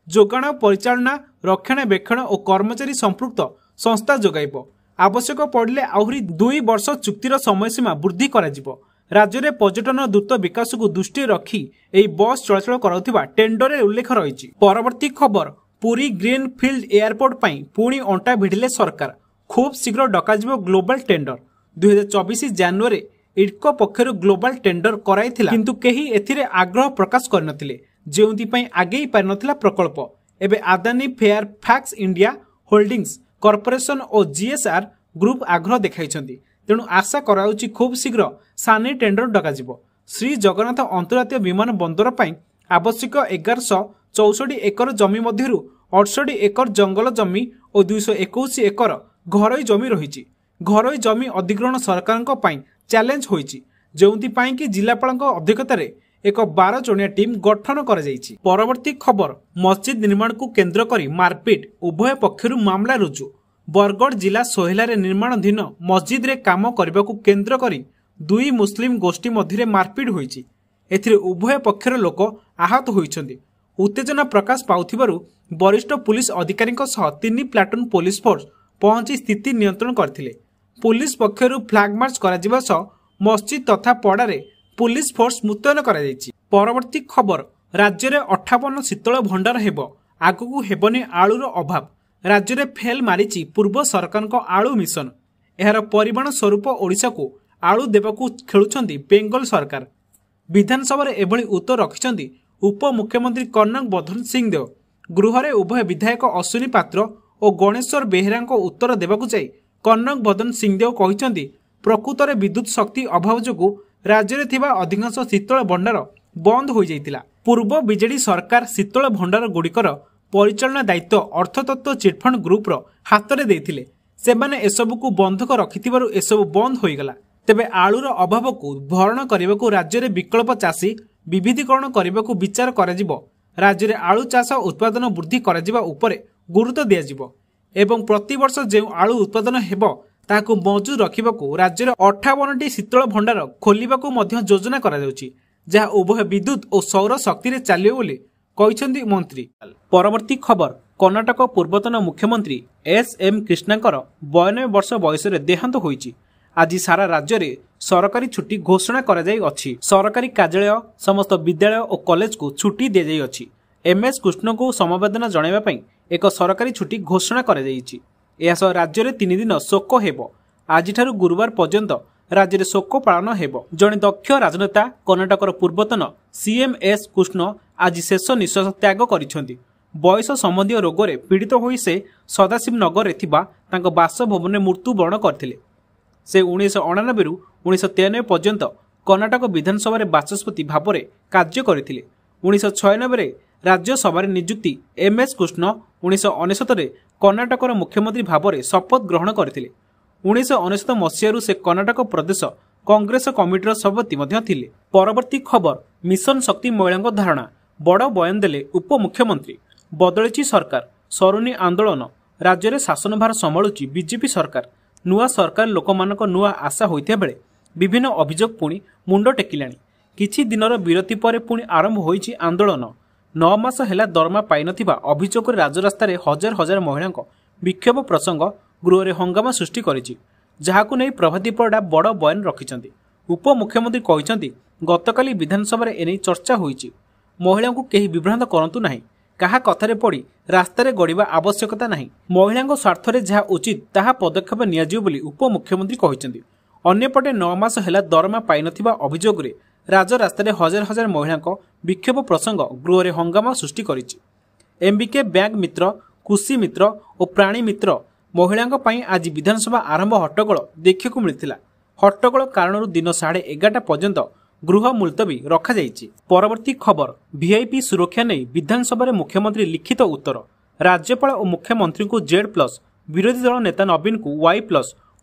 [SPEAKER 1] ଯୋଗାଣ, ପରିଚାଳନା, ରକ୍ଷଣାବେକ୍ଷଣ ଓ କର୍ମଚାରୀ ସମ୍ପୃକ୍ତ ସଂସ୍ଥା ଯୋଗାଇବ। ଆବଶ୍ୟକ ପଡ଼ିଲେ ଆହୁରି 2 ବର୍ଷ ଚୁକ୍ତିର ସମୟସୀମା ବୃଦ୍ଧି କରାଯିବ। ରାଜ୍ୟରେ ପର୍ଯ୍ୟଟନ ଦ୍ରୁତ ବିକାଶକୁ ଦୃଷ୍ଟିରେ ରଖି ଏହି ବସ୍ ଚଳାଚଳ କରାଉଥିବା ଟେଣ୍ଡରରେ ଉଲ୍ଲେଖ ରହିଛି। ପରବର୍ତ୍ତୀ ଖବର, ପୁରୀ ଗ୍ରୀନ ଫିଲ୍ଡ ଏୟାରପୋର୍ଟ ପାଇଁ ପୁଣି ଅଣ୍ଟା ଭିଡ଼ିଲେ ସରକାର। ଖୁବ୍ ଶୀଘ୍ର ଡକାଯିବ ଗ୍ଲୋବାଲ ଟେଣ୍ଡର। 2024 ଜାନୁଆରୀ ଇଡ୍କୋ ପକ୍ଷରୁ ଗ୍ଲୋବାଲ ଟେଣ୍ଡର କରାଇଥିଲା, କିନ୍ତୁ କେହି ଏଥିରେ ଆଗ୍ରହ ପ୍ରକାଶ କରିନଥିଲେ, ଯେଉଁଥିପାଇଁ ଆଗେଇ ପାରିନଥିଲା ପ୍ରକଳ୍ପ। ଏବେ Adani, Fairfax India Holdings Corporation ଓ GSR ଗ୍ରୁପ ଆଗ୍ରହ ଦେଖାଇଛନ୍ତି। ତେଣୁ ଆଶା କରାଯାଉଛି ଖୁବ୍ ଶୀଘ୍ର ସାନି ଟେଣ୍ଡର ଡକାଯିବ। ଶ୍ରୀ ଜଗନ୍ନାଥ ଅନ୍ତର୍ଜାତୀୟ ବିମାନ ବନ୍ଦର ପାଇଁ ଆବଶ୍ୟକ 1164 ଏକର ଜମି ମଧ୍ୟରୁ 68 ଏକର ଜଙ୍ଗଲ ଜମି ଓ 221 ଏକର ଘରୋଇ ଜମି ରହିଛି। ଘରୋଇ ଜମି ଅଧିଗ୍ରହଣ ସରକାରଙ୍କ ପାଇଁ ଚ୍ୟାଲେଞ୍ଜ ହୋଇଛି, ଯେଉଁଥିପାଇଁ କି ଜିଲ୍ଲାପାଳଙ୍କ ଅଧ୍ୟକ୍ଷତାରେ ଏକ 12 ଜଣିଆ ଟିମ୍ ଗଠନ କରାଯାଇଛି। ପରବର୍ତ୍ତୀ ଖବର, ମସଜିଦ ନିର୍ମାଣକୁ କେନ୍ଦ୍ର କରି ମାରପିଟ, ଉଭୟ ପକ୍ଷରୁ ମାମଲା ରୁଜୁ। ବରଗଡ଼ ଜିଲ୍ଲା ସୋହେଲାରେ ନିର୍ମାଣାଧୀନ ମସଜିଦରେ କାମ କରିବାକୁ କେନ୍ଦ୍ର କରି 2 ମୁସଲିମ ଗୋଷ୍ଠୀ ମଧ୍ୟରେ ମାରପିଟ ହୋଇଛି। ଏଥିରେ ଉଭୟ ପକ୍ଷର ଲୋକ ଆହତ ହୋଇଛନ୍ତି। ଉତ୍ତେଜନା ପ୍ରକାଶ ପାଉଥିବାରୁ ବରିଷ୍ଠ ପୁଲିସ ଅଧିକାରୀଙ୍କ ସହ 3 ପ୍ଲାଟୁନ ପୋଲିସ ଫୋର୍ସ ପହଞ୍ଚି ସ୍ଥିତି ନିୟନ୍ତ୍ରଣ କରିଥିଲେ। ପୁଲିସ ପକ୍ଷରୁ ଫ୍ଲାଗ ମାର୍ଚ୍ଚ କରାଯିବା ସହ ମସଜିଦ ତଥା ପଡ଼ାରେ ପୁଲିସ ଫୋର୍ସ ମୁତୟନ କରାଯାଇଛି। ପରବର୍ତ୍ତୀ ଖବର, ରାଜ୍ୟରେ 58 ଶୀତଳ ଭଣ୍ଡାର ହେବ, ଆଗକୁ ହେବନି ଆଳୁର ଅଭାବ। ରାଜ୍ୟରେ ଫେଲ୍ ମାରିଛି ପୂର୍ବ ସରକାରଙ୍କ ଆଳୁ ମିଶନ। ଏହାର ପରିମାଣ ସ୍ୱରୂପ ଓଡ଼ିଶାକୁ ଆଳୁ ଦେବାକୁ ଖେଳୁଛନ୍ତି ବେଙ୍ଗଲ ସରକାର। ବିଧାନସଭାରେ ଏଭଳି ଉତ୍ତର ରଖିଛନ୍ତି ଉପମୁଖ୍ୟମନ୍ତ୍ରୀ କନକ ବର୍ଦ୍ଧନ ସିଂଦେଓ। ଗୃହରେ ଉଭୟ ବିଧାୟକ ଅଶ୍ୱିନୀ ପାତ୍ର ଓ ଗଣେଶ୍ୱର ବେହେରାଙ୍କ ଉତ୍ତର ଦେବାକୁ ଯାଇ କନକ ବର୍ଦ୍ଧନ ସିଂଦେଓ କହିଛନ୍ତି, ପ୍ରକୃତରେ ବିଦ୍ୟୁତ ଶକ୍ତି ଅଭାବ ଯୋଗୁଁ ରାଜ୍ୟରେ ଥିବା ଅଧିକାଂଶ ଶୀତଳ ଭଣ୍ଡାର ବନ୍ଦ ହୋଇଯାଇଥିଲା। ପୂର୍ବ ବିଜେଡି ସରକାର ଶୀତଳ ଭଣ୍ଡାର ଗୁଡ଼ିକର ପରିଚାଳନା ଦାୟିତ୍ୱ ଅର୍ଥତତ୍ତ୍ୱ ଚିଟଫଣ୍ଡ ଗ୍ରୁପର ହାତରେ ଦେଇଥିଲେ। ସେମାନେ ଏସବୁକୁ ବନ୍ଧକ ରଖିଥିବାରୁ ଏସବୁ ବନ୍ଦ ହୋଇଗଲା। ତେବେ ଆଳୁର ଅଭାବକୁ ଭରଣ କରିବାକୁ ରାଜ୍ୟରେ ବିକଳ୍ପ ଚାଷୀ ବିବିଧୀକରଣ କରିବାକୁ ବିଚାର କରାଯିବ। ରାଜ୍ୟରେ ଆଳୁ ଚାଷ ଉତ୍ପାଦନ ବୃଦ୍ଧି କରାଯିବା ଉପରେ ଗୁରୁତ୍ୱ ଦିଆଯିବ ଏବଂ ପ୍ରତିବର୍ଷ ଯେଉଁ ଆଳୁ ଉତ୍ପାଦନ ହେବ ତାହାକୁ ମଜୁଦ ରଖିବାକୁ ରାଜ୍ୟରେ 58ଟି ଶୀତଳ ଭଣ୍ଡାର ଖୋଲିବାକୁ ମଧ୍ୟ ଯୋଜନା କରାଯାଉଛି, ଯାହା ଉଭୟ ବିଦ୍ୟୁତ ଓ ସୌର ଶକ୍ତିରେ ଚାଲିବ ବୋଲି କହିଛନ୍ତି ମନ୍ତ୍ରୀ। ପରବର୍ତ୍ତୀ ଖବର, କର୍ଣ୍ଣାଟକ ପୂର୍ବତନ ମୁଖ୍ୟମନ୍ତ୍ରୀ S.M. କ୍ରିଷ୍ଣାଙ୍କର 92 ବର୍ଷ ବୟସରେ ଦେହାନ୍ତ ହୋଇଛି। ଆଜି ସାରା ରାଜ୍ୟରେ ସରକାରୀ ଛୁଟି ଘୋଷଣା କରାଯାଇଅଛି। ସରକାରୀ କାର୍ଯ୍ୟାଳୟ, ସମସ୍ତ ବିଦ୍ୟାଳୟ ଓ କଲେଜକୁ ଛୁଟି ଦିଆଯାଇଅଛି। MS କୃଷ୍ଣଙ୍କୁ ସମବେଦନା ଜଣାଇବା ପାଇଁ ଏକ ସରକାରୀ ଛୁଟି ଘୋଷଣା କରାଯାଇଛି। ଏହାସହ ରାଜ୍ୟରେ 3 ଦିନ ଶୋକ ହେବ। ଆଜିଠାରୁ ଗୁରୁବାର ପର୍ଯ୍ୟନ୍ତ ରାଜ୍ୟରେ ଶୋକ ପାଳନ ହେବ। ଜଣେ ଦକ୍ଷ ରାଜନେତା କର୍ଣ୍ଣାଟକର ପୂର୍ବତନ CM S. କୃଷ୍ଣ ଆଜି ଶେଷ ନିଶ୍ୱାସ ତ୍ୟାଗ କରିଛନ୍ତି। बयस संबंधी रोगरे पीड़ित होई से सदाशिव नगर में बासभवन मृत्युवरण करथिले। से 1999 रु 1993 पर्यंत कर्णाटक विधानसभा बाचस्पति भाव में कार्य करथिले। 1996 राज्यसभा नियुक्ति एमएस कृष्ण 1999 कर्णाटक मुख्यमंत्री भाव में शपथ ग्रहण करथिले। 1999 मसीह से कर्णाटक प्रदेश कांग्रेस कमिटीर सभापति थिले। परवर्ती खबर मिशन शक्ति महिला धारणा बड़ बयान देले उपमुख्यमंत्री। बदलिची सरकार सरुनी आंदोलन राज्य में शासनभार संभाळुची बीजेपी सरकार। नुआ सरकार लोकमानक नुआ आशा होइथिया बेले विभिन्न अभियोग पुणी मुंड टेकिलाणी। किछि दिनर विरति पर पुणी आरंभ होइछि आंदोलन। 9 मास हेला दरमा पाइ नथिबा अभियोग राजरास्ता हजार हजार महिला विक्षोभ प्रसंग गृह में हंगामा सृष्टि करिछि, जहाकु नै प्रभाती परिडा बड़ बयान रखिछन्ति। उपमुख्यमंत्री कहिछन्ति गतकाली विधानसभा एने चर्चा होइछि। महिला को केही विभ्रांत करंतु नाही, काहा कथारे पड़ी रास्तार गड़िबा आवश्यकता नाही। महिला स्वार्थरे जहा उचित ताहा पदक्षेप नियाजियो बोली उपमुख्यमंत्री कहिछन्ति। अन्यपटे 9 मास हेला दरमा पाइ नथिबा अभियोग रे राजरास्तार हजार हजार महिला विक्षोभ प्रसंग गृह में हंगामा सृष्टि करिछि। एमबीके बैंक मित्र, कृषि मित्र और प्राणी मित्र महिला आज विधानसभा आरंभ हट्टगोल देखा मिलता। हट्टगोल कारण दिन 11:30 पर्यंत गृह मुलतवी रखा जाइछि। परवर्ती खबर वीआईपी सुरक्षा नहीं विधानसभा मुख्यमंत्री लिखित उत्तर। राज्यपाल और मुख्यमंत्री को Z+, विरोधी दल नेता नवीन को Y+,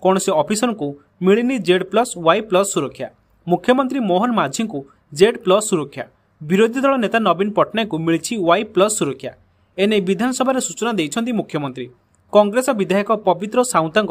[SPEAKER 1] कौन से ऑफिसर को मिलनी Z+ Y+ सुरक्षा। मुख्यमंत्री मोहन माझी को Z+ सुरक्षा, विरोधी दल नेता नवीन पट्टनायक को मिली Y+ सुरक्षा। एने विधानसभा सूचना देइछन्ति मुख्यमंत्री। कांग्रेस विधायक पवित्र साउंता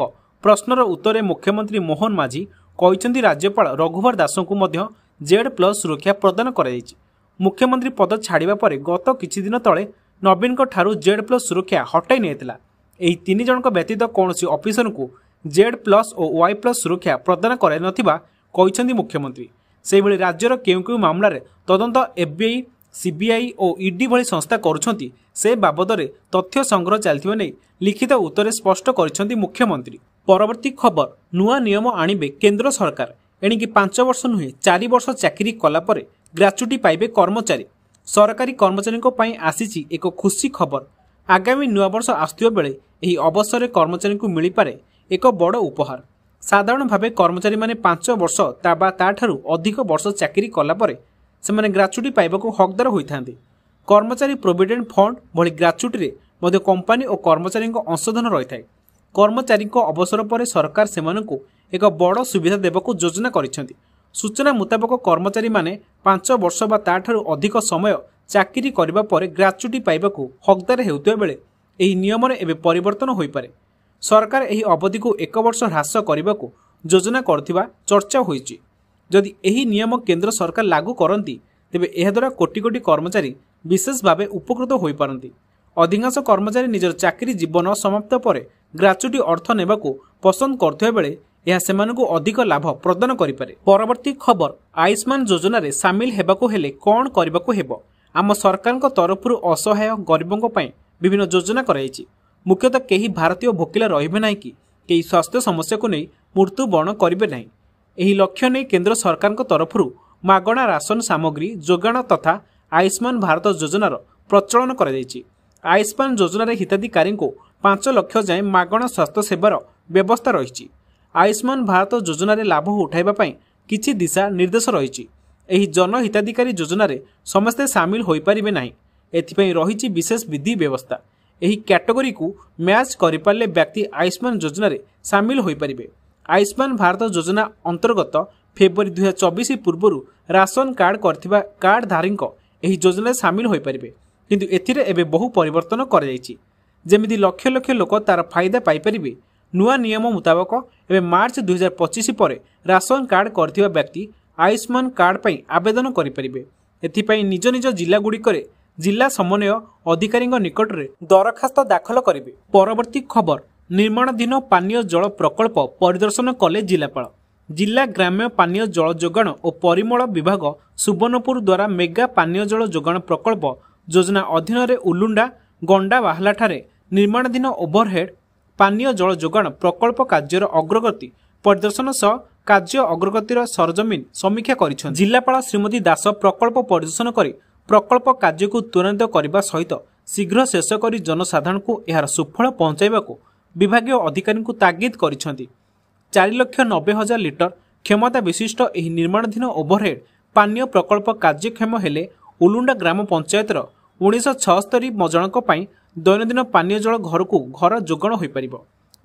[SPEAKER 1] प्रश्नर उत्तर मुख्यमंत्री मोहन माझी कहिछन्ति राज्यपाल रघुवर दास को मध्य Z+ सुरक्षा प्रदान करा जायछि। मुख्यमंत्री पद छाड़िबा परे गत किछि दिन तले नवीन ठारू Z+ सुरक्षा हटाई नेतिला। एही 3 जनक व्यतीत कौनसी ऑफिसर को Z+ और Y+ सुरक्षा प्रदान कराई नथिबा कहिछन्ति मुख्यमंत्री। सेहिभଳି राज्यर केउ केउ मामला रे तदंत FBI, CBI और ED भली संस्था करुछन्ति से बाबदरे तथ्य संग्रह चलथिबा नै लिखित उत्तर स्पष्ट करिछन्ति मुख्यमंत्री। परवर्ती खबर नुआ नियम आनिबे केंद्र सरकार। एणिकी 5 वर्ष नुहे 4 वर्ष चाकरी कला परे ग्राच्युटी पाइबे कर्मचारी। सरकारी कर्मचारी पई आसीछि एक खुशी खबर। आगामी नुआ वर्ष आसुथिबा बेले एही अवसर कर्मचारी को मिली पारे एक बड़ उपहार। साधारण भावे कर्मचारी माने 5 वर्ष ताठारू अधिक वर्ष चाकरी कला परे सेमाने ग्राच्युटी पाइबाकू हकदार होइथांती। कर्मचारी प्रोविडेंट फंड भली ग्राच्युटी रे मध्य कंपनी और कर्मचारी अंशधन रही है। कर्मचारी अवसर पर सरकार सेमानकू एक बड़ सुविधा देवाक योजना करिसेंति। सूचना मुताबक कर्मचारी माने 5 वर्ष बा ताठारू अधिक समय चाकरी करिबा परे ग्राच्युटी पाइबाकू हकदार हेउतिबा बेले एही नियम रे एबे परिवर्तन होई पारे। सरकार एही अवधि को 1 वर्ष ह्रास करिबाकू योजना करथिबा चर्चा होईछि। जदि एही नियम केंद्र सरकार लागू करंती तेबे एहा द्वारा कोटी कोटी कर्मचारी विशेष भावे उपकृत होई पारंती। अधिकांश कर्मचारी निजर चाकरी जीवन समाप्त पर ग्राच्युटी अर्थ नेबाकू पसंद करथिबा बेले यह सेमानकू अधिक लाभ प्रदान करिपारे। परवर्ती खबर आयुष्मान योजना रे शामिल हेबाकू हेले कोन करिबाकू हेबो। आम सरकारक तरफरु असहाय गरीबों पई विभिन्न योजना कराइछि। मुख्यतः केही भारतीय भोकिला रहिबे नाही कि केही स्वास्थ्य समस्या को नै मृत्युवरण करिबे नाही। एही लक्ष्य नै केंद्र सरकारक तरफरु मागणा राशन सामग्री जोगाण तथा आयुष्मान भारत योजनार प्रचलन करा जायछि। आयुष्मान योजना हिताधिकारी को 5 लाख जाए मागणा स्वास्थ्य सेवार व्यवस्था रही। आयुष्मान भारत योजना लाभ उठाइबा पई किछि दिशा निर्देश रही। एही जन हिताधिकारी योजना समस्ते सामिल होई परिबे नाही। एथिपई रही विशेष विधि व्यवस्था। एही कैटेगरी को मैच करिपाले व्यक्ति आयुष्मान योजना सामिल होई परिबे। आयुष्मान भारत योजना अंतर्गत फेब्रुआरी 2024 पूर्व राशन कार्ड करथिबा कार्डधारी एही योजना सामिल होई परिबे। किंतु एथिरे एबे बहु परिवर्तन कर जायछि। जेमिति लक्ष लक्ष लोक तार फायदा पाई परिबे। नुआ नियम मुताबक एबे मार्च 2025 पर राशन कार्ड करथिबा व्यक्ति आयुष्मान कार्ड पई आवेदन करि परिबे। एथिपई निज निज जिला गुड़िकरे जिला समन्वय अधिकारी निकट में दरखास्त दाखल करेंगे। परवर्ती खबर निर्माणाधीन पानीय जल प्रकल्प परिदर्शन कले जिलापाल। जिला ग्राम्य पानीय जल जोगाण और परिमल विभाग सुवर्णपुर द्वारा मेगा पानीय जल जोगाण प्रकल्प योजना अधीन में उलुंडा गंडा बाहला ठारे निर्माणाधीन ओभरहेड पानीय जल जोगाण प्रकल्प कार्यर अग्रगति परिदर्शन सह कार्य अग्रगतिर सरजमीन समीक्षा करिछन। जिलापाल श्रीमती दास प्रकल्प परिदर्शन करी प्रकल्प कार्य को त्वरान्वित करने सहित शीघ्र शेष कर जनसाधारण को यार सुफल पहुंचाइबाकू विभागीय अधिकारी तागिद करिसेंति। 4,90,000 लिटर क्षमता विशिष्ट यह निर्माणाधीन ओभरहेड पानीय प्रकल्प कार्यक्षम हेले उलुंडा ग्राम पंचायतर 1976 जनक दैनन्दिन पानीय जल घर को घर जोगाण हो पार।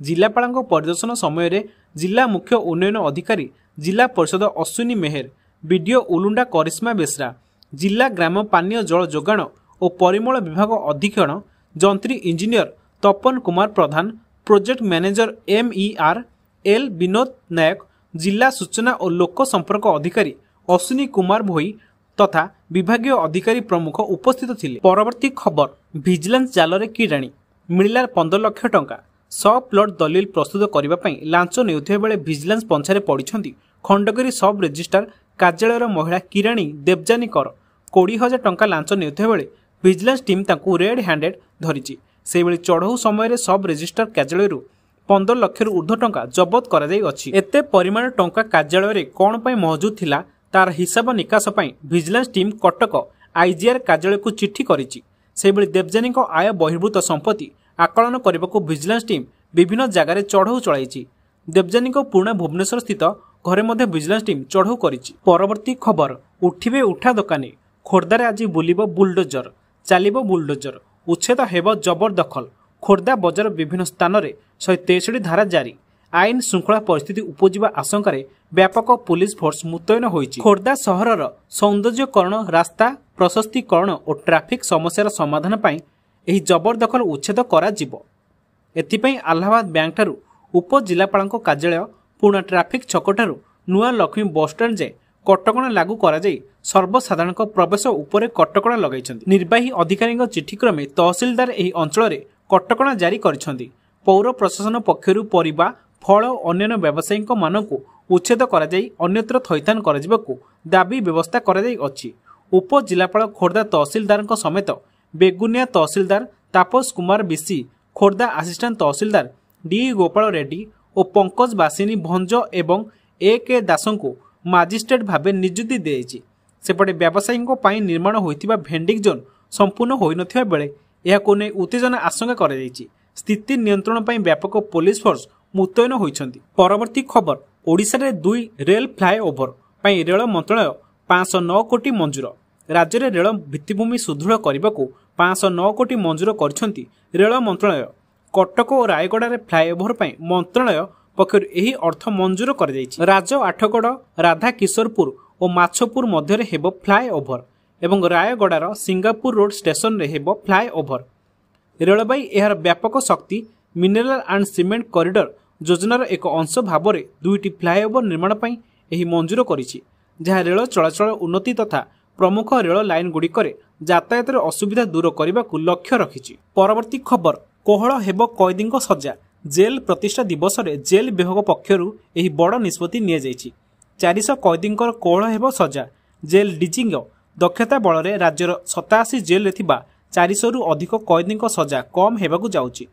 [SPEAKER 1] जिलापाल परिदर्शन समय जिला मुख्य उन्नयन अधिकारी जिला परिषद अश्विनी मेहर, बीडीओ उलुंडा करिश्मा बेसरा, जिला ग्राम पानीय जल जोगाण और परिमल विभाग अधीक्षण जंत्री engineer Tapan Kumar Pradhan, project manager MER L Vinod Nayak, जिला सूचना और लोक संपर्क अधिकारी अश्विनी कुमार भोई तथा विभागीय अधिकारी प्रमुख उपस्थित थिले। परवर्ती खबर, विजिलेंस जाल किराणी मिलला 15 लाख टंका। सब प्लट दलिल प्रस्तुत करने लांच नेउथिबा बेले विजिलेंस पंछारे पड़िछंती खंडगिरी सब रेजिस्ट्रार कार्यालय महिला किराणी देवजानी कर 20,000 टंका लांच नेउथिबा बेले विजिलेंस टीम तांकू रेड हैंडेड धरिछि। सेबेले चढ़ऊ समय सब रेजिस्ट्रार कार्यालय 15 लाख ऊर्ध्व टंका जबत करा जाई अछि। एते परिमाण टंका कार्यालय कौन पाई मौजूद थिला तार हिसाब निकास पाई विजिलेंस टीम कटक आईजीआर कार्यालय को चिट्ठी करिछि। सेबेले देवजानी को आय बहिर्भूत संपत्ति आकलन करने को विजिलेंस टीम विभिन्न जगार चढ़ऊ चलाई। देवजानी को पुणे भुवनेश्वर स्थित घरे मध्य विजिलेंस टीम चढ़ऊ करिछि। परवर्ती खबर, उठिबे उठा दोकानी खोर्धारे आज बुलिबो बुलडोजर, चलिबो बुलडोजर, उच्छेद हेब जबरदखल। खोर्धा बजार विभिन्न स्थान में 163 धारा जारी। आईन श्रृंखला परिस्थिति उपजिबा आशंका व्यापक पुलिस फोर्स मुतयन होइछि। खोर्धा सहरर सौंदर्यकरण, रास्ता प्रशस्तीकरण और ट्राफिक समस्यार समाधान पाई एही जबरदखल उच्छेद करा जिवो। एथिपाई आलाहाबाद बैंक ठारू उपजिलापाल कार्यालय, पुणा ट्राफिक छक ठारू नुआ लक्ष्मी बस स्टाण्ड जाए कटकणा लागू करा जाई सर्वसाधारण प्रवेश उपरे कटकणा लगाइछन्ति। निर्वाही अधिकारी चिठी क्रमे तहसिलदार एही अंचल रे कटकणा जारी करिछन्ति। पौर प्रशासन पक्षरु परिबा, फल और अन्य व्यवसायी मानकु उच्छेद करा जाई अन्यत्र थैथान करा जिबाकू दाबी व्यवस्था करा जाई अछि। उपजिलापाल खोर्धा तहसिलदार समेत बेगुनिया तहसिलदार तापस कुमार बिसी, खोर्धा असिस्टेंट तहसिलदार डी गोपाल रेड्डी और पंकज बासिनी भंज एवं AK दास को मजिस्ट्रेट भाव नियुक्ति दी। सेपटे व्यवसायी निर्माण होइतिबा भेंडिंग जोन संपूर्ण होई नथिबा बेले एहाको नै उत्तेजना आशंका करा जायछि। स्थिति नियंत्रण पाई व्यापक पुलिस फोर्स मुतयन होइछन्ति। परवर्ती खबर, ओडिशा रे 2 रेल फ्लाईओवर पाई रेल मंत्रालय 509 कोटी मंजूर। राज्य में रेल भित्तिभूमि सुदृढ़ करने को 509 कोटी मंजूर करछन्ति रेल मंत्रालय। कटक और रायगड़ा रे फ्लाईओवर पाई मंत्रालय पक्षर यही अर्थ मंजूर कर जायछि। राज आठगड़, राधा किशोरपुर और माछपुर मध्य हेब फ्लाईओवर एवं रायगड़ार सिंगापुर रोड स्टेशन रे हेब फ्लाईओवर। रेलबाई यार व्यापक शक्ति मिनेराल एंड सीमेंट कॉरिडोर योजनार एक अंश भाव में 2टी फ्लाईओवर निर्माण पाई एही मंजूर करिछि, जहाँ रेल चलाचल उन्नति तथा प्रमुख रेल लाइन गुड़िकर यातायात असुविधा दूर करने को लक्ष्य रखिछि। परवर्ती खबर, कोहल हेब कैदी सजा। जेल प्रतिष्ठा दिवस रे जेल विभाग पक्षरु एही बड़ निष्पत्ति निया जायछि। 400 कैदी कोहल हेब सजा। जेल डीजींग दक्षता बल रे राज्यर 87 जेल रे थिबा 400 रु अधिक कैदी सजा कम हेबाकू जाउछि।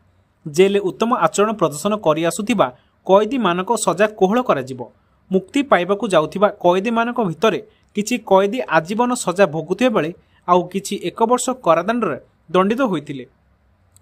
[SPEAKER 1] जेल उत्तम आचरण प्रदर्शन करि आसुथिबा कैदी मानक सजा कोहल करा जिवो। मुक्ति पाइबाकू जाउथिबा कैदी मानक भितरे किछि कैदी आजीवन सजा भोगुथिबा बेले आउ किछि 1 वर्ष कारादंड रे दंडित होइतिले।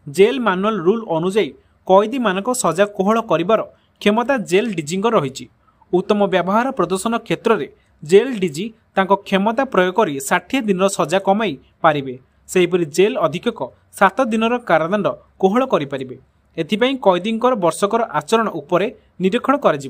[SPEAKER 1] जेल मैनुअल रूल अनुसार कैदी मानक सजा कोहल करिबार क्षमता जेल डीजींग रहिछि। उत्तम व्यवहार प्रदर्शन क्षेत्र में जेल डीजी तांको क्षमता प्रयोग करी 60 दिन सजा कमाई पारिबे। सेहिपरि जेल अधीक्षक 7 दिन कारादंड कोहल करि पारिबे। एथिपई कैदींकर वर्षकर आचरण उपरे निरीक्षण कराजिबो।